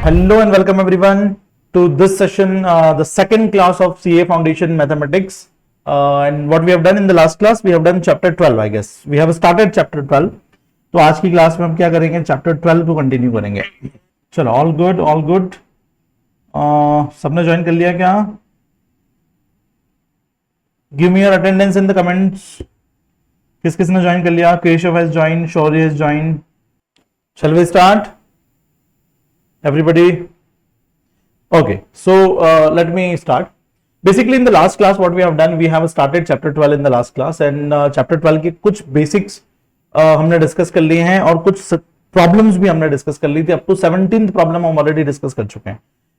Hello and welcome everyone to this session, the second class of CA Foundation Mathematics. And what we have done in the last class, we have done chapter 12, I guess. We have started chapter 12. तो आज की class में हम क्या करेंगे, chapter 12 को continue करेंगे. चलो, ऑल गुड ऑल गुड. सबने ज्वाइन कर लिया क्या? Give me your attendance in the comments. किस किसने ज्वाइन कर लिया? Keshav has join, Shaurya has join. Shall we start? Everybody? Okay, so let me start. Basically, in the last class, what we have done, we have started chapter 12 in the last class, and chapter 12 के कुछ basics हमने discuss कर लिए हैं और कुछ problems भी हमने डिस्कस कर ली थी. अप टू 17th प्रॉब्लम हम ऑलरेडी डिस्कस कर चुके हैं.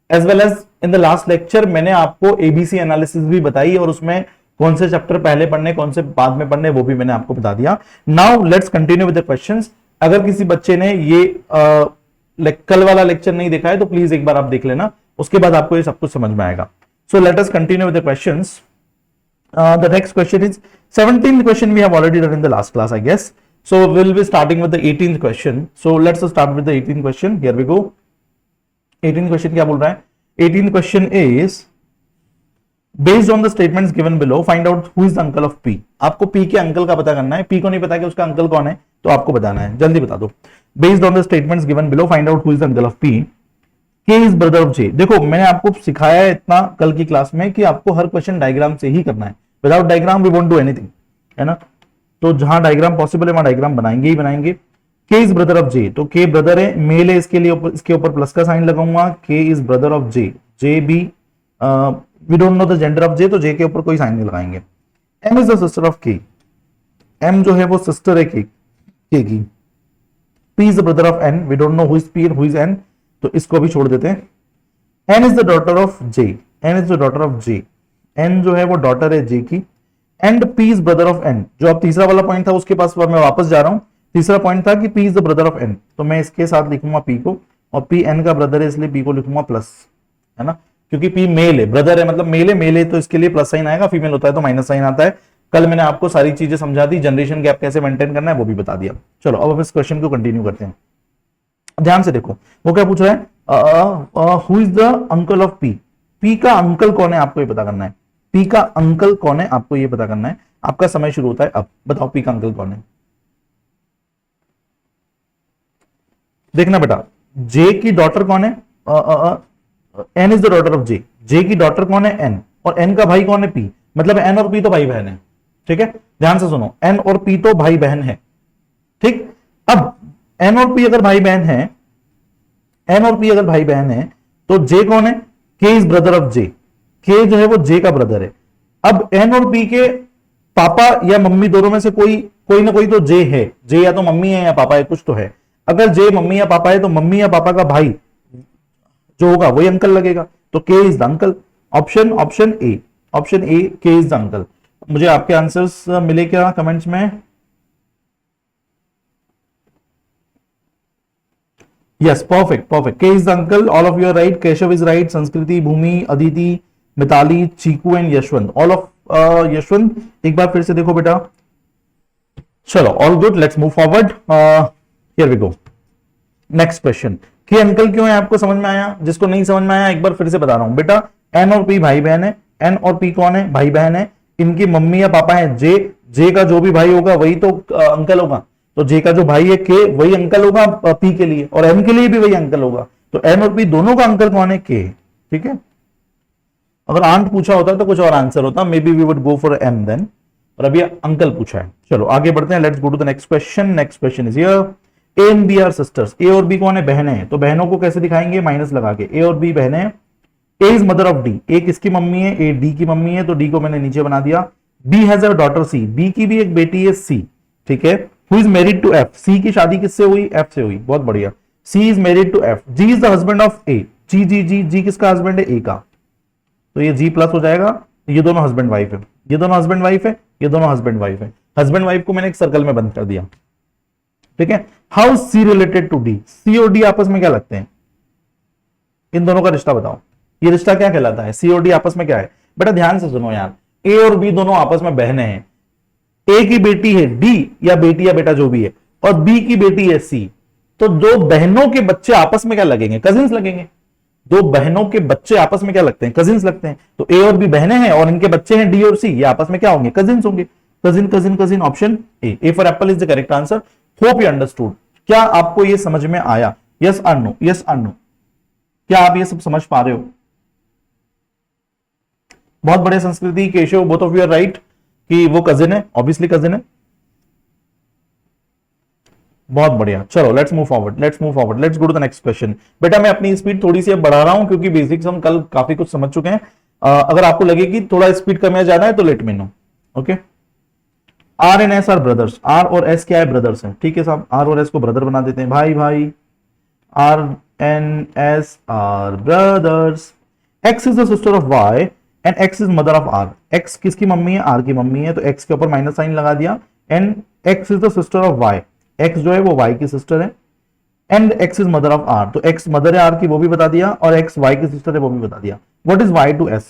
As well as in the last lecture मैंने आपको एबीसी एनालिसिस भी बताई और उसमें कौन से चैप्टर पहले पढ़ने, कौन से बाद में पढ़ने, वो भी मैंने आपको बता दिया. Now let's continue with the questions. अगर किसी बच्चे ने ये कल वाला लेक्चर नहीं देखा है तो प्लीज एक बार आप देख लेना, उसके बाद आपको ये सब कुछ समझ में आएगा. So let us continue with the questions. The next question is 17th question we have already done in the last class, I guess. So will be starting with the 18th question. So let's start with the 18th question. Here we go. 18th question क्या बोल रहा है? 18th question is based on the statements given below find out who is the uncle of P. आपको P के uncle का पता करना है. पी को नहीं पता कि उसका अंकल कौन है, तो आपको बताना है. जल्दी बता दो. Based on the statements given below find out who is the uncle of P. के इज ब्रदर ऑफ जे. देखो, मैंने आपको सिखाया है इतना कल की क्लास में कि आपको हर क्वेश्चन डायग्राम से ही करना है. Without diagram we won't do anything, है ना. तो जहां डायग्राम पॉसिबल है वहां डायग्राम बनाएंगे ही बनाएंगे. के इज ब्रदर ऑफ जे, तो के ब्रदर है, मेल है, इसके लिए इसके ऊपर प्लस का साइन लगाऊंगा. K is brother of J. J B we don't know the gender of J, तो जे के ऊपर कोई साइन नहीं लगाएंगे. M is the sister of K. M जो है वो सिस्टर है के की. P is the brother of N. We don't know who is P and who is N, तो इसको भी छोड़ देते हैं. N is the daughter of J. N is the daughter of J. N जो है वो डॉटर है जे की. And P is brother of N. जो अब तीसरा वाला पॉइंट था उसके पास मैं वापस जा रहा हूं. तीसरा पॉइंट था कि P is the brother of N, तो मैं इसके साथ लिखूंगा पी को, और पी एन का ब्रदर है इसलिए पी को लिखूंगा प्लस, है ना. क्योंकि पी मेल है, ब्रदर है मतलब मेल है तो इसके लिए प्लस साइन आएगा. फीमेल होता है तो माइनस साइन आता है. कल मैंने आपको सारी चीजें समझा दी. जनरेशन गैप कैसे मेंटेन करना है वो भी बता दिया. चलो अब इस क्वेश्चन को कंटिन्यू करते हैं. ध्यान से देखो, वो क्या पूछ रहा है? Who is the uncle of P. P का अंकल कौन है आपको ये पता करना है. पी का अंकल कौन है आपको ये पता करना है. आपका समय शुरू होता है अब. बताओ पी का अंकल कौन है. देखना बेटा, जे की डॉटर कौन है? N is the daughter of J. J की डॉटर कौन है? एन. और एन का भाई कौन है? पी. मतलब एन और पी तो भाई बहन है. ठीक है, ध्यान से सुनो, एन और पी तो भाई बहन है. ठीक, अब एन और पी अगर भाई बहन है, एन और पी अगर भाई बहन है, तो जे कौन है? के इज ब्रदर ऑफ जे. के जो है वो जे का ब्रदर है. अब एन और पी के पापा या मम्मी दोनों में से कोई ना कोई तो जे है. जे या तो मम्मी है या पापा है, कुछ तो है. अगर जे मम्मी या पापा है तो मम्मी या पापा का भाई जो होगा वही अंकल लगेगा. तो के is the uncle. Option A. Option A, के इज द अंकल. मुझे आपके आंसर्स मिले क्या कमेंट्स में? Yes, perfect perfect. K is the uncle. All of you are right. Keshav is right. Sanskriti, Bhumi, Aditi, Mitali, Chiku and Yashwant. All of Yashwant, एक बार फिर से देखो बेटा. चलो, all good. Let's move forward. Here we go. Next question. K uncle क्यों है आपको समझ में आया? जिसको नहीं समझ में आया एक बार फिर से बता रहा हूं बेटा. एन और पी भाई बहन है. एन और पी कौन है? भाई बहन है. इनकी मम्मी या पापा है जे. जे का जो भी भाई होगा वही तो अंकल होगा. तो जे का जो भाई है के, वही अंकल होगा पी के लिए, और एन के लिए भी वही अंकल होगा. तो एन और पी दोनों का अंकल कौन है? के. ठीक है, अगर आंट पूछा होता तो कुछ और आंसर होता. Maybe we would go for M then, और अभी अंकल पूछा है. चलो आगे बढ़ते हैं. Let's go to the next question. Next question is here. A and B are sisters. A और बी कौन है? बहनें हैं. तो बहनों को कैसे दिखाएंगे? माइनस लगा के. ए और बी बहनें हैं. ए इज मदर ऑफ डी. ए किसकी मम्मी है? ए डी की मम्मी है, तो डी को मैंने नीचे बना दिया. B has a daughter C. B की भी एक बेटी है सी. ठीक है. Who is married to F. C की शादी किससे हुई? एफ से हुई. बहुत बढ़िया. C is married to F. G is the husband of A. G G G G किसका हस्बैंड है? ए का. तो ये जी प्लस हो जाएगा. ये दोनों हस्बैंड वाइफ है. ये दोनों हस्बैंड वाइफ है. ये दोनों हस्बैंड वाइफ है. हस्बैंड वाइफ को मैंने एक सर्कल में बंद कर दिया. ठीक है. How C related to D. C और डी आपस में क्या लगते हैं? इन दोनों का रिश्ता बताओ. ये रिश्ता क्या कहलाता है? सी और डी आपस में क्या है? बेटा ध्यान से सुनो यार. ए और बी दोनों आपस में बहनें हैं. ए की बेटी है डी, या बेटी या बेटा जो भी है, और बी की बेटी है सी. तो दो बहनों के बच्चे आपस में क्या लगेंगे? कजिन्स लगेंगे। दो बहनों के बच्चे आपस में क्या लगते हैं? कजिन्स लगते हैं। तो ए और बी बहनें हैं और इनके बच्चे हैं डी और सी, ये आपस में क्या होंगे? कजिन्स होंगे। Cousin cousin cousin, option A for Apple is the correct answer. Hope you understood. क्या आपको ये समझ में आया? यस और नो, यस और नो। क्या आप ये सब समझ पा रहे हो? बहुत बड़े Sanskriti, Keshav, both of you are right कि वो कजिन है, ऑब्वियसली कजिन है। बहुत बढ़िया, चलो let's move forward, let's go to the next question. बेटा मैं अपनी स्पीड थोड़ी सी अब बढ़ा रहा हूं क्योंकि बेसिक्स हम कल काफी कुछ समझ चुके हैं। अगर आपको लगे कि थोड़ा स्पीड कम या ज्यादा है तो let me know. Okay, R and S are brothers. R और एस क्या है? ब्रदर्स हैं। ठीक है साहब, आर और एस को ब्रदर बना देते हैं, भाई भाई। R and S are brothers. X is the sister of Y and X is mother of R. X किसकी मम्मी है? आर की मम्मी है, तो एक्स के ऊपर माइनस साइन लगा दिया। And X is the sister of Y, X जो है वो वाई की सिस्टर है। And X is mother of R, तो एक्स मदर है आर की, वो भी बता दिया, और एक्स वाई की सिस्टर है, वो भी बता दिया। What is Y to S?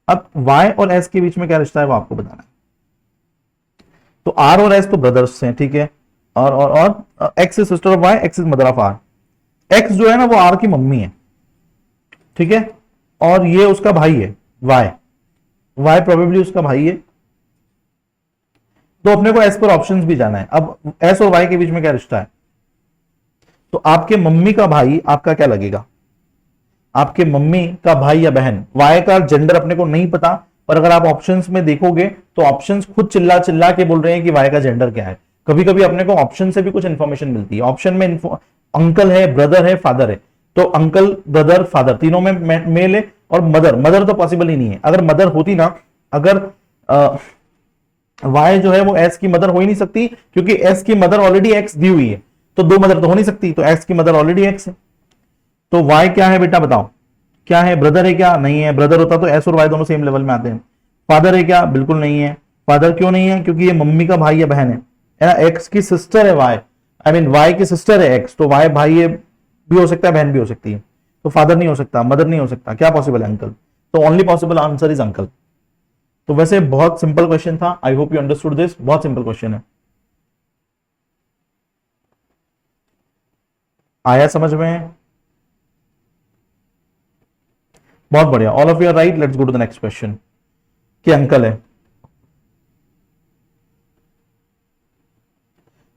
अब वाई और एस के बीच में क्या रिश्ता है वो आपको बताना है। तो आर और एस तो ब्रदर्स हैं, ठीक है। और X is sister of Y, X is mother of R. X जो है ना वो आर की मम्मी है, ठीक है, और ये उसका भाई है वाई। वाई प्रोबेबली उसका भाई है। तो अपने को एस पर ऑप्शंस भी जाना है। अब एस और वाई के बीच में क्या रिश्ता है? तो आपके मम्मी का भाई आपका क्या लगेगा? आपके मम्मी का भाई या बहन। वाई का जेंडर अपने को नहीं पता, पर अगर आप ऑप्शंस में देखोगे तो ऑप्शंस खुद चिल्ला चिल्ला के बोल रहे हैं कि वाई का जेंडर क्या है। कभी कभी अपने को ऑप्शन से भी कुछ इंफॉर्मेशन मिलती है। ऑप्शन में अंकल है, ब्रदर है, फादर है, तो अंकल, ब्रदर, फादर तीनों में मेल है। और मदर, मदर तो पॉसिबल ही नहीं है। अगर मदर होती ना, अगर वाई जो है वो एस की मदर हो ही नहीं सकती, क्योंकि एस की मदर ऑलरेडी एक्स दी हुई है, तो दो मदर तो हो नहीं सकती, तो एक्स की मदर ऑलरेडी एक्स है। तो वाई क्या है बेटा बताओ? क्या है? ब्रदर है क्या? नहीं है। ब्रदर होता तो एस और वाई दोनों सेम लेवल में आते हैं। फादर है क्या? बिल्कुल नहीं है। फादर क्यों नहीं है? क्योंकि ये मम्मी का भाई या बहन है ना। एक्स की सिस्टर है वाई, आई मीन वाई की सिस्टर है एक्स, तो वाई भाई है भी हो सकता है, बहन भी हो सकती है। तो फादर नहीं हो सकता, मदर नहीं हो सकता, क्या पॉसिबल है? अंकल। तो only possible answer is uncle. तो वैसे बहुत सिंपल क्वेश्चन था, I hope you understood this. बहुत सिंपल क्वेश्चन है, आया समझ में? बहुत बढ़िया, all of you are right. Let's go to the next question कि अंकल है।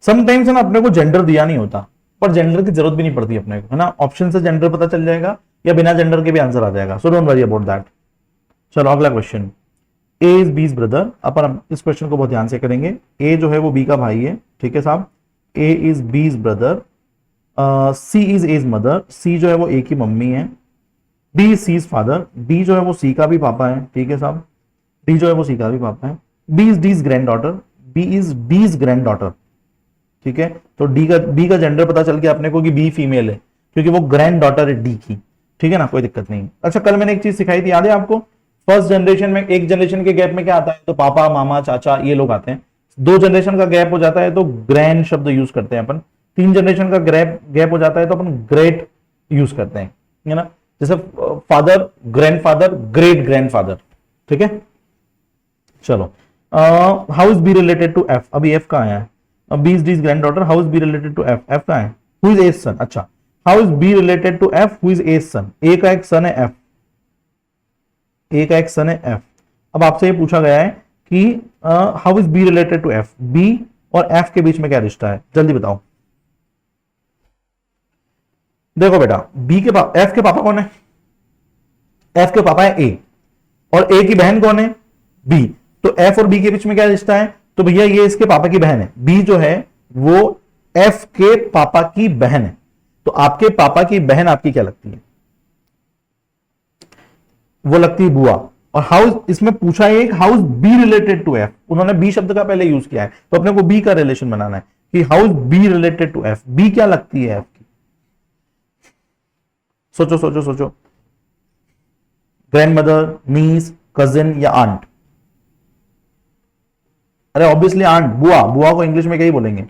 समटाइम्स ना अपने को जेंडर दिया नहीं होता, पर जेंडर की जरूरत भी नहीं पड़ती अपने को, है ना। ऑप्शन से जेंडर पता चल जाएगा या बिना जेंडर के भी आंसर आ जाएगा, so don't worry about that. चलो अगला question. A is B's brother. अपन इस क्वेश्चन को बहुत ध्यान से करेंगे। ए जो है वो बी का भाई है, ठीक है साहब। A is B's brother. C is A's mother. C जो है वो ए की मम्मी है। B is C's father. B जो है वो सी का भी पापा है, ठीक है साहब। डी जो है वो सी का भी पापा है। B is D's granddaughter. B is D's granddaughter, ठीक है। तो बी का जेंडर पता चल गया अपने को कि बी फीमेल है, क्योंकि वो ग्रैंड डॉटर है डी की, ठीक है ना, कोई दिक्कत नहीं। अच्छा, कल मैंने एक चीज सिखाई थी, याद है आपको? फर्स्ट जनरेशन में एक जनरेशन के गैप में क्या आता है? तो पापा, मामा, चाचा ये लोग आते हैं। दो जनरेशन का गैप हो जाता है तो ग्रैंड शब्द यूज करते हैं अपन। तीन जनरेशन का गैप हो जाता है तो अपन ग्रेट यूज करते हैं, है ना। जैसे फादर, ग्रैंडफादर, ग्रेट ग्रैंडफादर, ठीक है। चलो, how is B related to F? अभी एफ कहाँ है? B is D's granddaughter. How is B related to F? F कहाँ है? Who is A's son? अच्छा, how is B related to F? Who is A's son? A का एक सन है F, ए का एक सन है एफ। अब आपसे ये पूछा गया है कि how is B related to F? B और एफ के बीच में क्या रिश्ता है? जल्दी बताओ। देखो बेटा, बी के पापा, एफ के पापा कौन है? एफ के पापा है ए, और ए की बहन कौन है? बी। तो एफ और बी के बीच में क्या रिश्ता है? तो भैया ये इसके पापा की बहन है। बी जो है वो एफ के पापा की बहन है। तो आपके पापा की बहन आपकी क्या लगती है? वो लगती है बुआ। और हाउस, इसमें पूछा है how's B related to F, उन्होंने बी शब्द का पहले यूज किया है, तो अपने को बी का रिलेशन बनाना है कि how's B related to F. B क्या लगती है एफ की? सोचो सोचो सोचो। ग्रैंड मदर, नीस, कजिन या आंट? अरे ऑब्वियसली आंट, बुआ। बुआ को इंग्लिश में क्या ही बोलेंगे?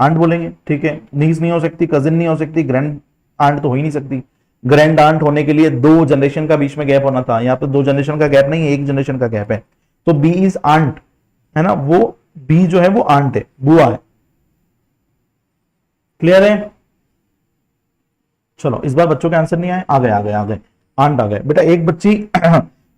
आंट बोलेंगे, ठीक है। नीस नहीं हो सकती, कजिन नहीं हो सकती, ग्रैंड आंट तो हो ही नहीं सकती। ग्रैंड आंट होने के लिए दो जनरेशन का बीच में गैप होना था, यहाँ पे दो जनरेशन का गैप नहीं है, एक जनरेशन का गैप है। तो बी इज आंट, है ना, वो बी जो है वो आंट है, बुआ है। क्लियर है? चलो इस बार बच्चों के आंसर नहीं आए, आ गए आ गए आ गए, आंट आ गए बेटा। एक बच्ची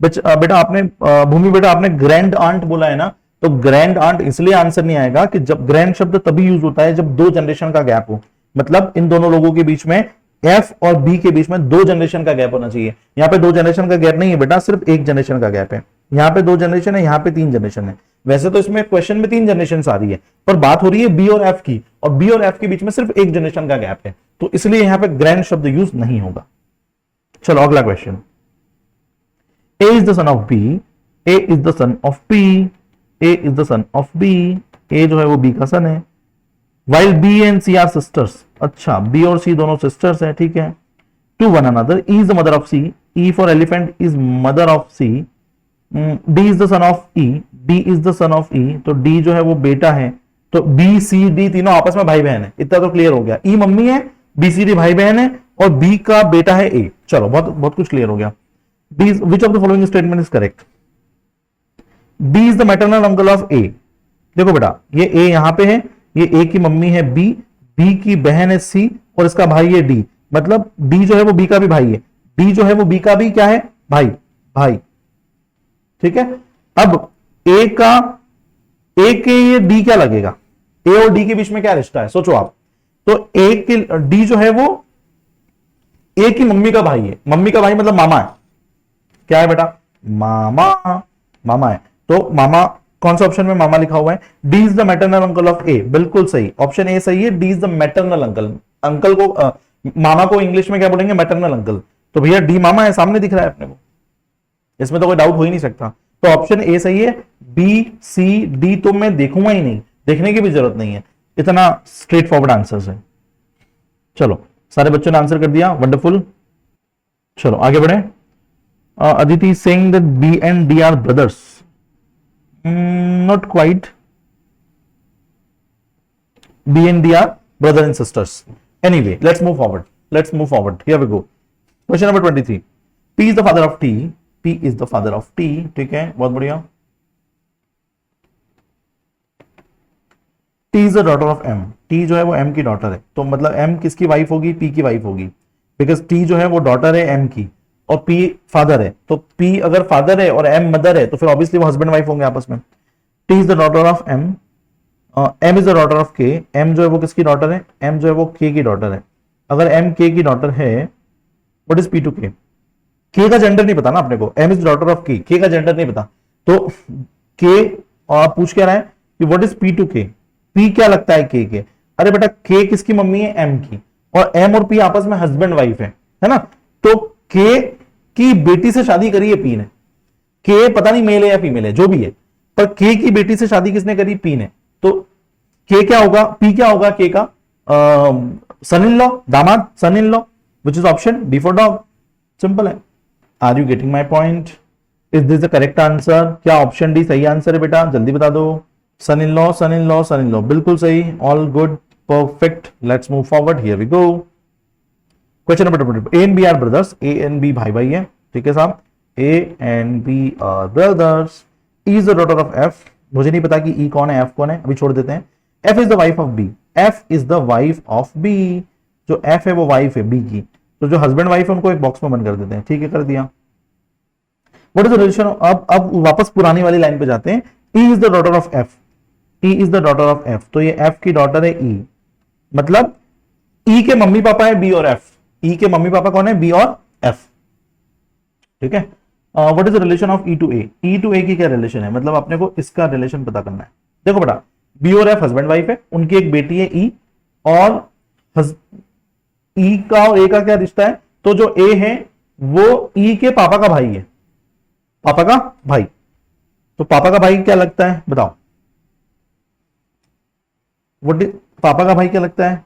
बेटा आपने भूमि बेटा आपने ग्रैंड आंट बोला है ना, तो ग्रैंड आंट इसलिए आंसर नहीं आएगा कि जब ग्रैंड शब्द तभी यूज होता है जब 2 जनरेशन का गैप हो, मतलब इन दोनों लोगों के बीच में एफ और बी के बीच में 2 जनरेशन का गैप होना चाहिए। यहाँ पे 2 जनरेशन का गैप नहीं है बेटा, सिर्फ 1 जनरेशन का गैप है। यहाँ पे 2 जनरेशन है, यहाँ पे 3 जनरेशन है। वैसे तो इसमें क्वेश्चन में 3 जनरेशन आ रही है, पर बात हो रही है बी और एफ की, और बी और एफ के बीच में सिर्फ 1 जनरेशन का गैप है, तो इसलिए यहाँ पे ग्रैंड शब्द यूज नहीं होगा। चलो अगला question. A is the son of B, A is the son of P, A is the son of B, A जो है वो B का सन है। While B and C are sisters, अच्छा B और C दोनों sisters हैं, ठीक है। To one another, E is the mother of C, E for elephant is mother of C, D is the son of E, D is the son of E, तो D जो है वो बेटा है, तो B, C, D तीनों आपस में भाई बहन है, इतना तो क्लियर हो गया। E मम्मी है, B, C, D भाई बहन है, और B का बेटा है A। चलो बहुत बहुत कुछ क्लियर हो गया। D is, which of the following statement is correct? D is the maternal uncle of A। देखो बेटा ये A यहां पे है, ये A की मम्मी है B, B की बहन है C, और इसका भाई है D, मतलब D जो है वो B का भी भाई है, D जो है वो B का भी क्या है, भाई भाई, ठीक है। अब A के ये D क्या लगेगा, A और D के बीच में क्या रिश्ता है, सोचो आप। तो A की D जो है वो A की मम्मी का भाई है, मम्मी का भाई मतलब मामा है, क्या है बेटा, मामा, मामा है। तो मामा कौन सा ऑप्शन में मामा लिखा हुआ है, D is the maternal uncle of A, बिल्कुल सही, ऑप्शन ए सही है, D is the maternal uncle. Uncle को मामा को इंग्लिश में क्या बोलेंगे, मैटरनल अंकल, तो भैया डी मामा है, सामने दिख रहा है अपने को, इसमें तो कोई डाउट हो ही नहीं सकता। तो ऑप्शन ए सही है, बी सी डी तो मैं देखूंगा ही नहीं, देखने की भी जरूरत नहीं है, इतना स्ट्रेट फॉरवर्ड आंसर है। चलो सारे बच्चों ने आंसर कर दिया, वंडरफुल। चलो आगे बढ़े। Aditi is saying that B and D are brothers. Not quite. B and D are brother and sisters. Anyway, let's move forward. Let's move forward. Here we go. Question number 23. P is the father of T. P is the father of T. ठीक है, बहुत बढ़िया। T is the daughter of M. T जो है वो M की daughter है, तो मतलब M किसकी वाइफ होगी, P की वाइफ होगी, बिकॉज T जो है वो डॉटर है M की, और P फादर है, तो P अगर फादर है और M मदर है, तो फिर ऑब्वियसली वो हस्बैंड वाइफ होंगे आपस में। T is the daughter of M, M is the daughter of K, M जो है वो किसकी डॉटर है, M जो है वो K की डॉटर है। अगर M K की डॉटर है, what is P to K? K का जेंडर नहीं पता ना अपने को, M is daughter of K, K का जेंडर नहीं पता, तो K और पूछ क्या रहा है कि what is P to K, P क्या लगता है K के? अरे बेटा K किसकी मम्मी है, M की, और M और P आपस में हस्बैंड वाइफ है ना, तो K की बेटी से शादी करी है P ने, K पता नहीं मेल है या फीमेल है, जो भी है, पर K की बेटी से शादी किसने करी, P ने, तो K क्या होगा, P क्या होगा K का, सन इन लॉ, दामाद, son in law, which is option D for dog, simple है। Are you getting my point? Is this the correct answer? क्या ऑप्शन डी सही आंसर है बेटा, जल्दी बता दो। Son in law, son in law, son in law, बिल्कुल सही, all good, perfect. Let's move forward, here we go. Question number 22, A and B are brothers, A and B भाई भाई है, ठीक है साहब, A and B are brothers. E is the daughter of F, मुझे नहीं पता कि ई कौन है, एफ कौन है, अभी छोड़ देते हैं। F is the wife of B, F is the wife of B, जो एफ है वो वाइफ है बी की, तो जो हस्बैंड वाइफ है उनको एक बॉक्स में बंद कर देते हैं, ठीक है, कर दिया। व्हाट इज द रिलेशन, अब वापस पुरानी वाली लाइन पे जाते हैं। ई is the daughter of F, E is the daughter of F, तो ये एफ की डॉटर है ई, मतलब ई के मम्मी पापा है बी और एफ, ई के मम्मी पापा कौन है, बी और एफ, ठीक है। What is the relation of E to A, E to A की क्या रिलेशन है, मतलब अपने को इसका रिलेशन पता करना है। देखो बेटा बी और एफ हस्बैंड वाइफ है, उनकी एक बेटी है ई, और ई का और ए का क्या रिश्ता है, तो जो ए है वो ई के पापा का भाई है, पापा का भाई, तो पापा का भाई क्या लगता है बताओ, पापा का भाई क्या लगता है,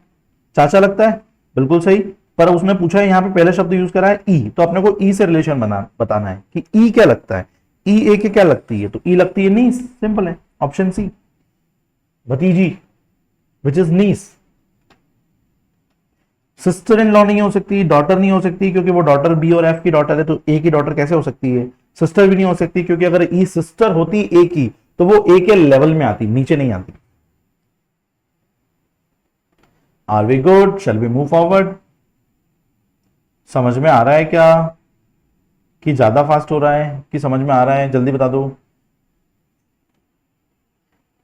चाचा लगता है, बिल्कुल सही, पर उसने पूछा है यहां पे पहले शब्द यूज करा है ई, तो अपने को ई से रिलेशन बताना है कि ई क्या लगता है, ई ए के क्या लगती है, तो ई लगती है नीस, सिंपल है, ऑप्शन सी, भतीजी, which is niece. Sister in law नहीं हो सकती, डॉटर नहीं हो सकती, क्योंकि वो डॉटर बी और एफ की डॉटर है, तो ए की डॉटर कैसे हो सकती है। सिस्टर भी नहीं हो सकती, क्योंकि अगर ई सिस्टर होती ए की तो वो ए के लेवल में आती, नीचे नहीं आती। Are we good, shall we move forward. समझ में आ रहा है क्या कि ज्यादा फास्ट हो रहा है कि समझ में आ रहा है? जल्दी बता दो।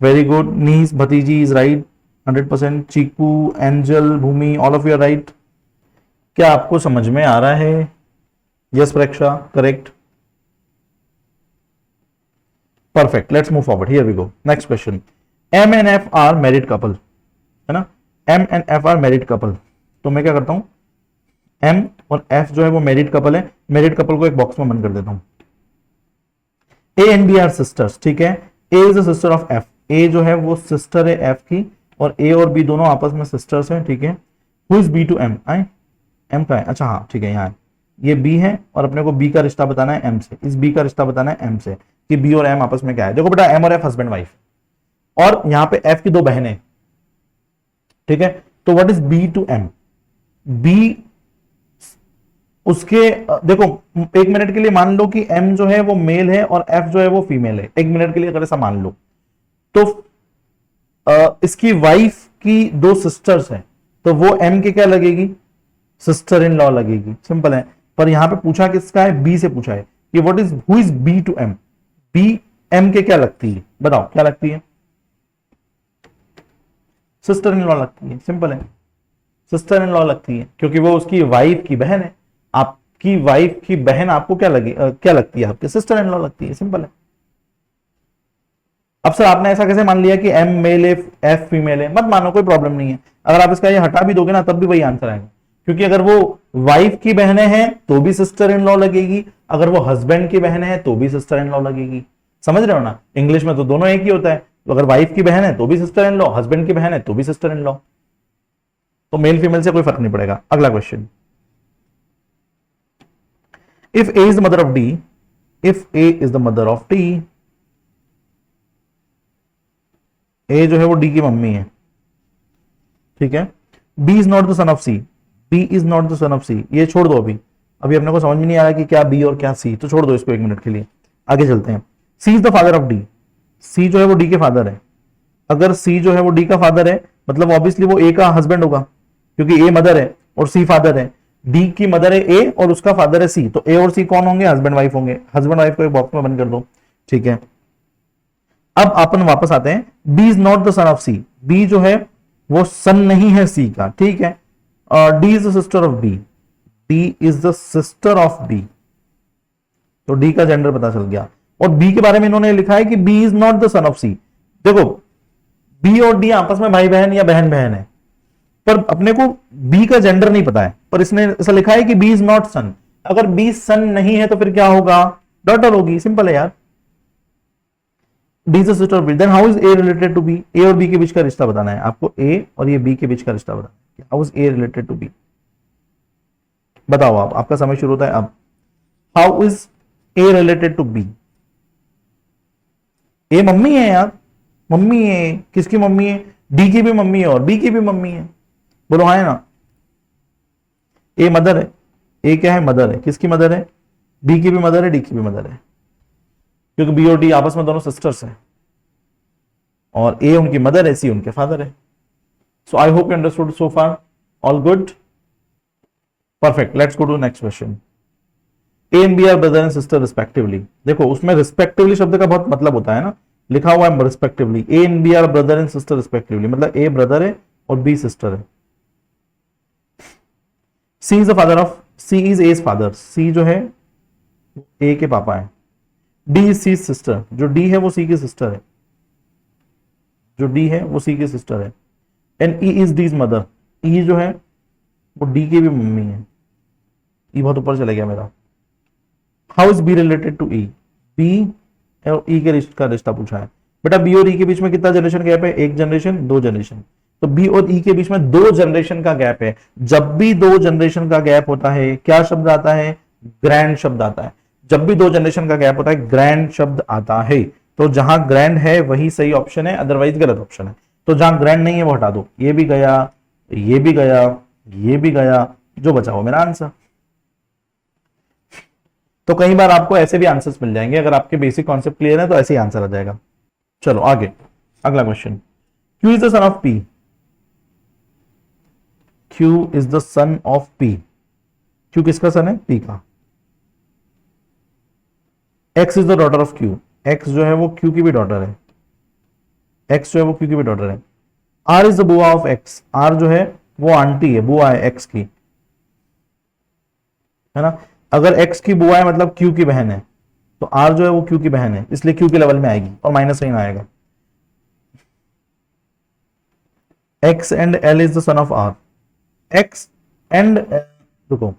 वेरी गुड, नीस भतीजी is right 100%। Chiku, Angel, Bhumi, all of you are right. क्या आपको समझ में आ रहा है? Yes Preksha, correct, perfect. Let's move forward, here we go. Next question, M and F are married couple, है ना? M and F are married couple. तो मैं क्या करता हूं, एम और एफ जो है वो मैरिड कपल है, मैरिड कपल को एक बॉक्स में बंद कर देता हूं। A and B are sisters, ठीक है? A is the sister of F, A जो है वो सिस्टर है एफ की, और ए और बी दोनों आपस में सिस्टर्स हैं, ठीक है? Who is B to M, आए एम का है, अच्छा हाँ ठीक है, यहाँ है, ये बी है और अपने को बी का रिश्ता बताना है एम से, इस बी का रिश्ता बताना है एम से कि बी और एम आपस में क्या है। देखो बेटा, एम और एफ हस्बैंड वाइफ, और यहाँ पे एफ की दो बहनें, ठीक है? तो what is B to M? B उसके देखो, एक मिनट के लिए मान लो कि एम जो है वो मेल है और एफ जो है वो फीमेल है, एक मिनट के लिए अगर ऐसा मान लो, तो इसकी वाइफ की दो सिस्टर्स हैं, तो वो एम के क्या लगेगी? सिस्टर इन लॉ लगेगी, सिंपल है। पर यहां पे पूछा किसका है? बी से पूछा है कि what is, who is B to M? B M के क्या लगती है? बताओ क्या लगती है? सिस्टर इन लॉ लगती है, सिंपल है, सिस्टर इन लॉ लगती है, क्योंकि वो उसकी वाइफ की बहन है। आपकी वाइफ की बहन आपको क्या लगी, क्या लगती है? आपके सिस्टर इन लॉ लगती है, सिंपल है। अब सर आपने ऐसा कैसे मान लिया कि एम मेल है एफ फीमेल है? मत मानो, कोई प्रॉब्लम नहीं है, अगर आप इसका ये हटा भी दोगे ना तब भी वही आंसर आएगा, क्योंकि अगर वो वाइफ की बहनें हैं तो भी सिस्टर इन लॉ लगेगी, अगर वो हस्बैंड की बहन है तो भी सिस्टर इन लॉ लगेगी। समझ रहे हो ना? इंग्लिश में तो दोनों एक ही होता है, तो अगर वाइफ की बहन है तो भी सिस्टर इन लॉ, हस्बैंड की बहन है तो भी सिस्टर इन लॉ, तो मेल फीमेल से कोई फर्क नहीं पड़ेगा। अगला question, if A is the mother of D, if A is the mother of D, A जो है वो डी की मम्मी है, ठीक है? B is not the son of C, B is not the son of C, ये छोड़ दो, अभी अभी अपने को समझ में नहीं आ रहा कि क्या बी और क्या सी, तो छोड़ दो इसको एक मिनट के लिए, आगे चलते हैं। C is the father of D, C जो है वो डी के फादर है। अगर सी जो है वो डी का फादर है, मतलब ऑब्वियसली वो ए का हस्बैंड होगा, क्योंकि ए मदर है और सी फादर है। डी की मदर है ए और उसका फादर है सी, तो ए और सी कौन होंगे? हस्बैंड वाइफ होंगे। हस्बैंड वाइफ को एक बॉक्स में बंद कर दो, ठीक है? अब अपन वापस आते हैं, B is not the son of C, B जो है वो सन नहीं है सी का, ठीक है? D is the sister of B, D is the sister of B, तो डी का जेंडर पता चल गया। और बी के बारे में इन्होंने लिखा है कि B is not the son of C. देखो, बी और डी आपस में भाई बहन या बहन बहन है, पर अपने को बी का जेंडर नहीं पता है, पर इसने ऐसा लिखा है कि बी इज नॉट सन। अगर बी सन नहीं है तो फिर क्या होगा? डॉटर होगी, सिंपल है यार। D is the sister of B, then how is A related to B? A और बी के बीच का रिश्ता बताना है आपको, ए और ये बी के बीच का रिश्ता बताना है। How is A related to B? बताओ आप, आपका समय शुरू होता है अब। How is A related to B? A मम्मी है यार, मम्मी है, किसकी मम्मी है? डी की भी मम्मी है और बी की भी मम्मी है, बोलो हाँ है ना? ए मदर है, ए क्या है? मदर है, किसकी मदर है? बी की भी मदर है, डी की भी मदर है, क्योंकि बी और डी आपस में दोनों सिस्टर्स हैं, और ए उनकी मदर है, सी उनके फादर है। So I hope you understood so far, all good, perfect. Let's go to next question. A and B are brother and sister respectively. देखो उसमें रिस्पेक्टिवली शब्द का बहुत मतलब होता है ना, लिखा हुआ है respectively, A and B are brother and sister respectively, मतलब ए ब्रदर है और बी सिस्टर है। C is the father of, C is A's father, C जो है ए के पापा है। डी इज सी सिस्टर, जो डी है वो सी की सिस्टर है, जो डी है वो सी की सिस्टर है। And E is D's mother, E जो है वो डी की भी मम्मी है। ई बहुत ऊपर चले गया मेरा। How is B related to E? B और ई के का रिश्ता पूछा है बेटा। बी और ई के बीच में कितना जनरेशन गैप है? एक जनरेशन, दो जनरेशन, तो बी और ई के बीच में दो जनरेशन का गैप है। जब भी दो जनरेशन का गैप होता है क्या शब्द आता है? ग्रैंड शब्द आता है। जब भी दो जनरेशन का गैप होता है ग्रैंड शब्द आता है, तो जहां ग्रैंड है वही सही ऑप्शन है, अदरवाइज गलत ऑप्शन है। तो जहां ग्रैंड नहीं है वो हटा दो, ये भी गया, ये भी गया, ये भी गया, जो बचा वो मेरा आंसर। तो कई बार आपको ऐसे भी आंसर्स मिल जाएंगे, अगर आपके बेसिक कॉन्सेप्ट क्लियर है तो ऐसे ही आंसर आ जाएगा। चलो आगे, अगला question. Q is the son of P, Q is the son of P. Q किसका सन है? पी का। X is the daughter of Q, x जो है वो क्यू की भी डॉटर है, एक्स जो है वो क्यू की भी डॉटर है। आर इज द बुआ ऑफ एक्स, आर जो है वो आंटी है, बुआ है एक्स की, है ना। अगर एक्स की बुआ है मतलब क्यू की बहन है, तो आर जो है वो क्यू की बहन है, इसलिए क्यू के लेवल में आएगी और माइनस साइन आएगा। X and L is the son of R, X and रुको,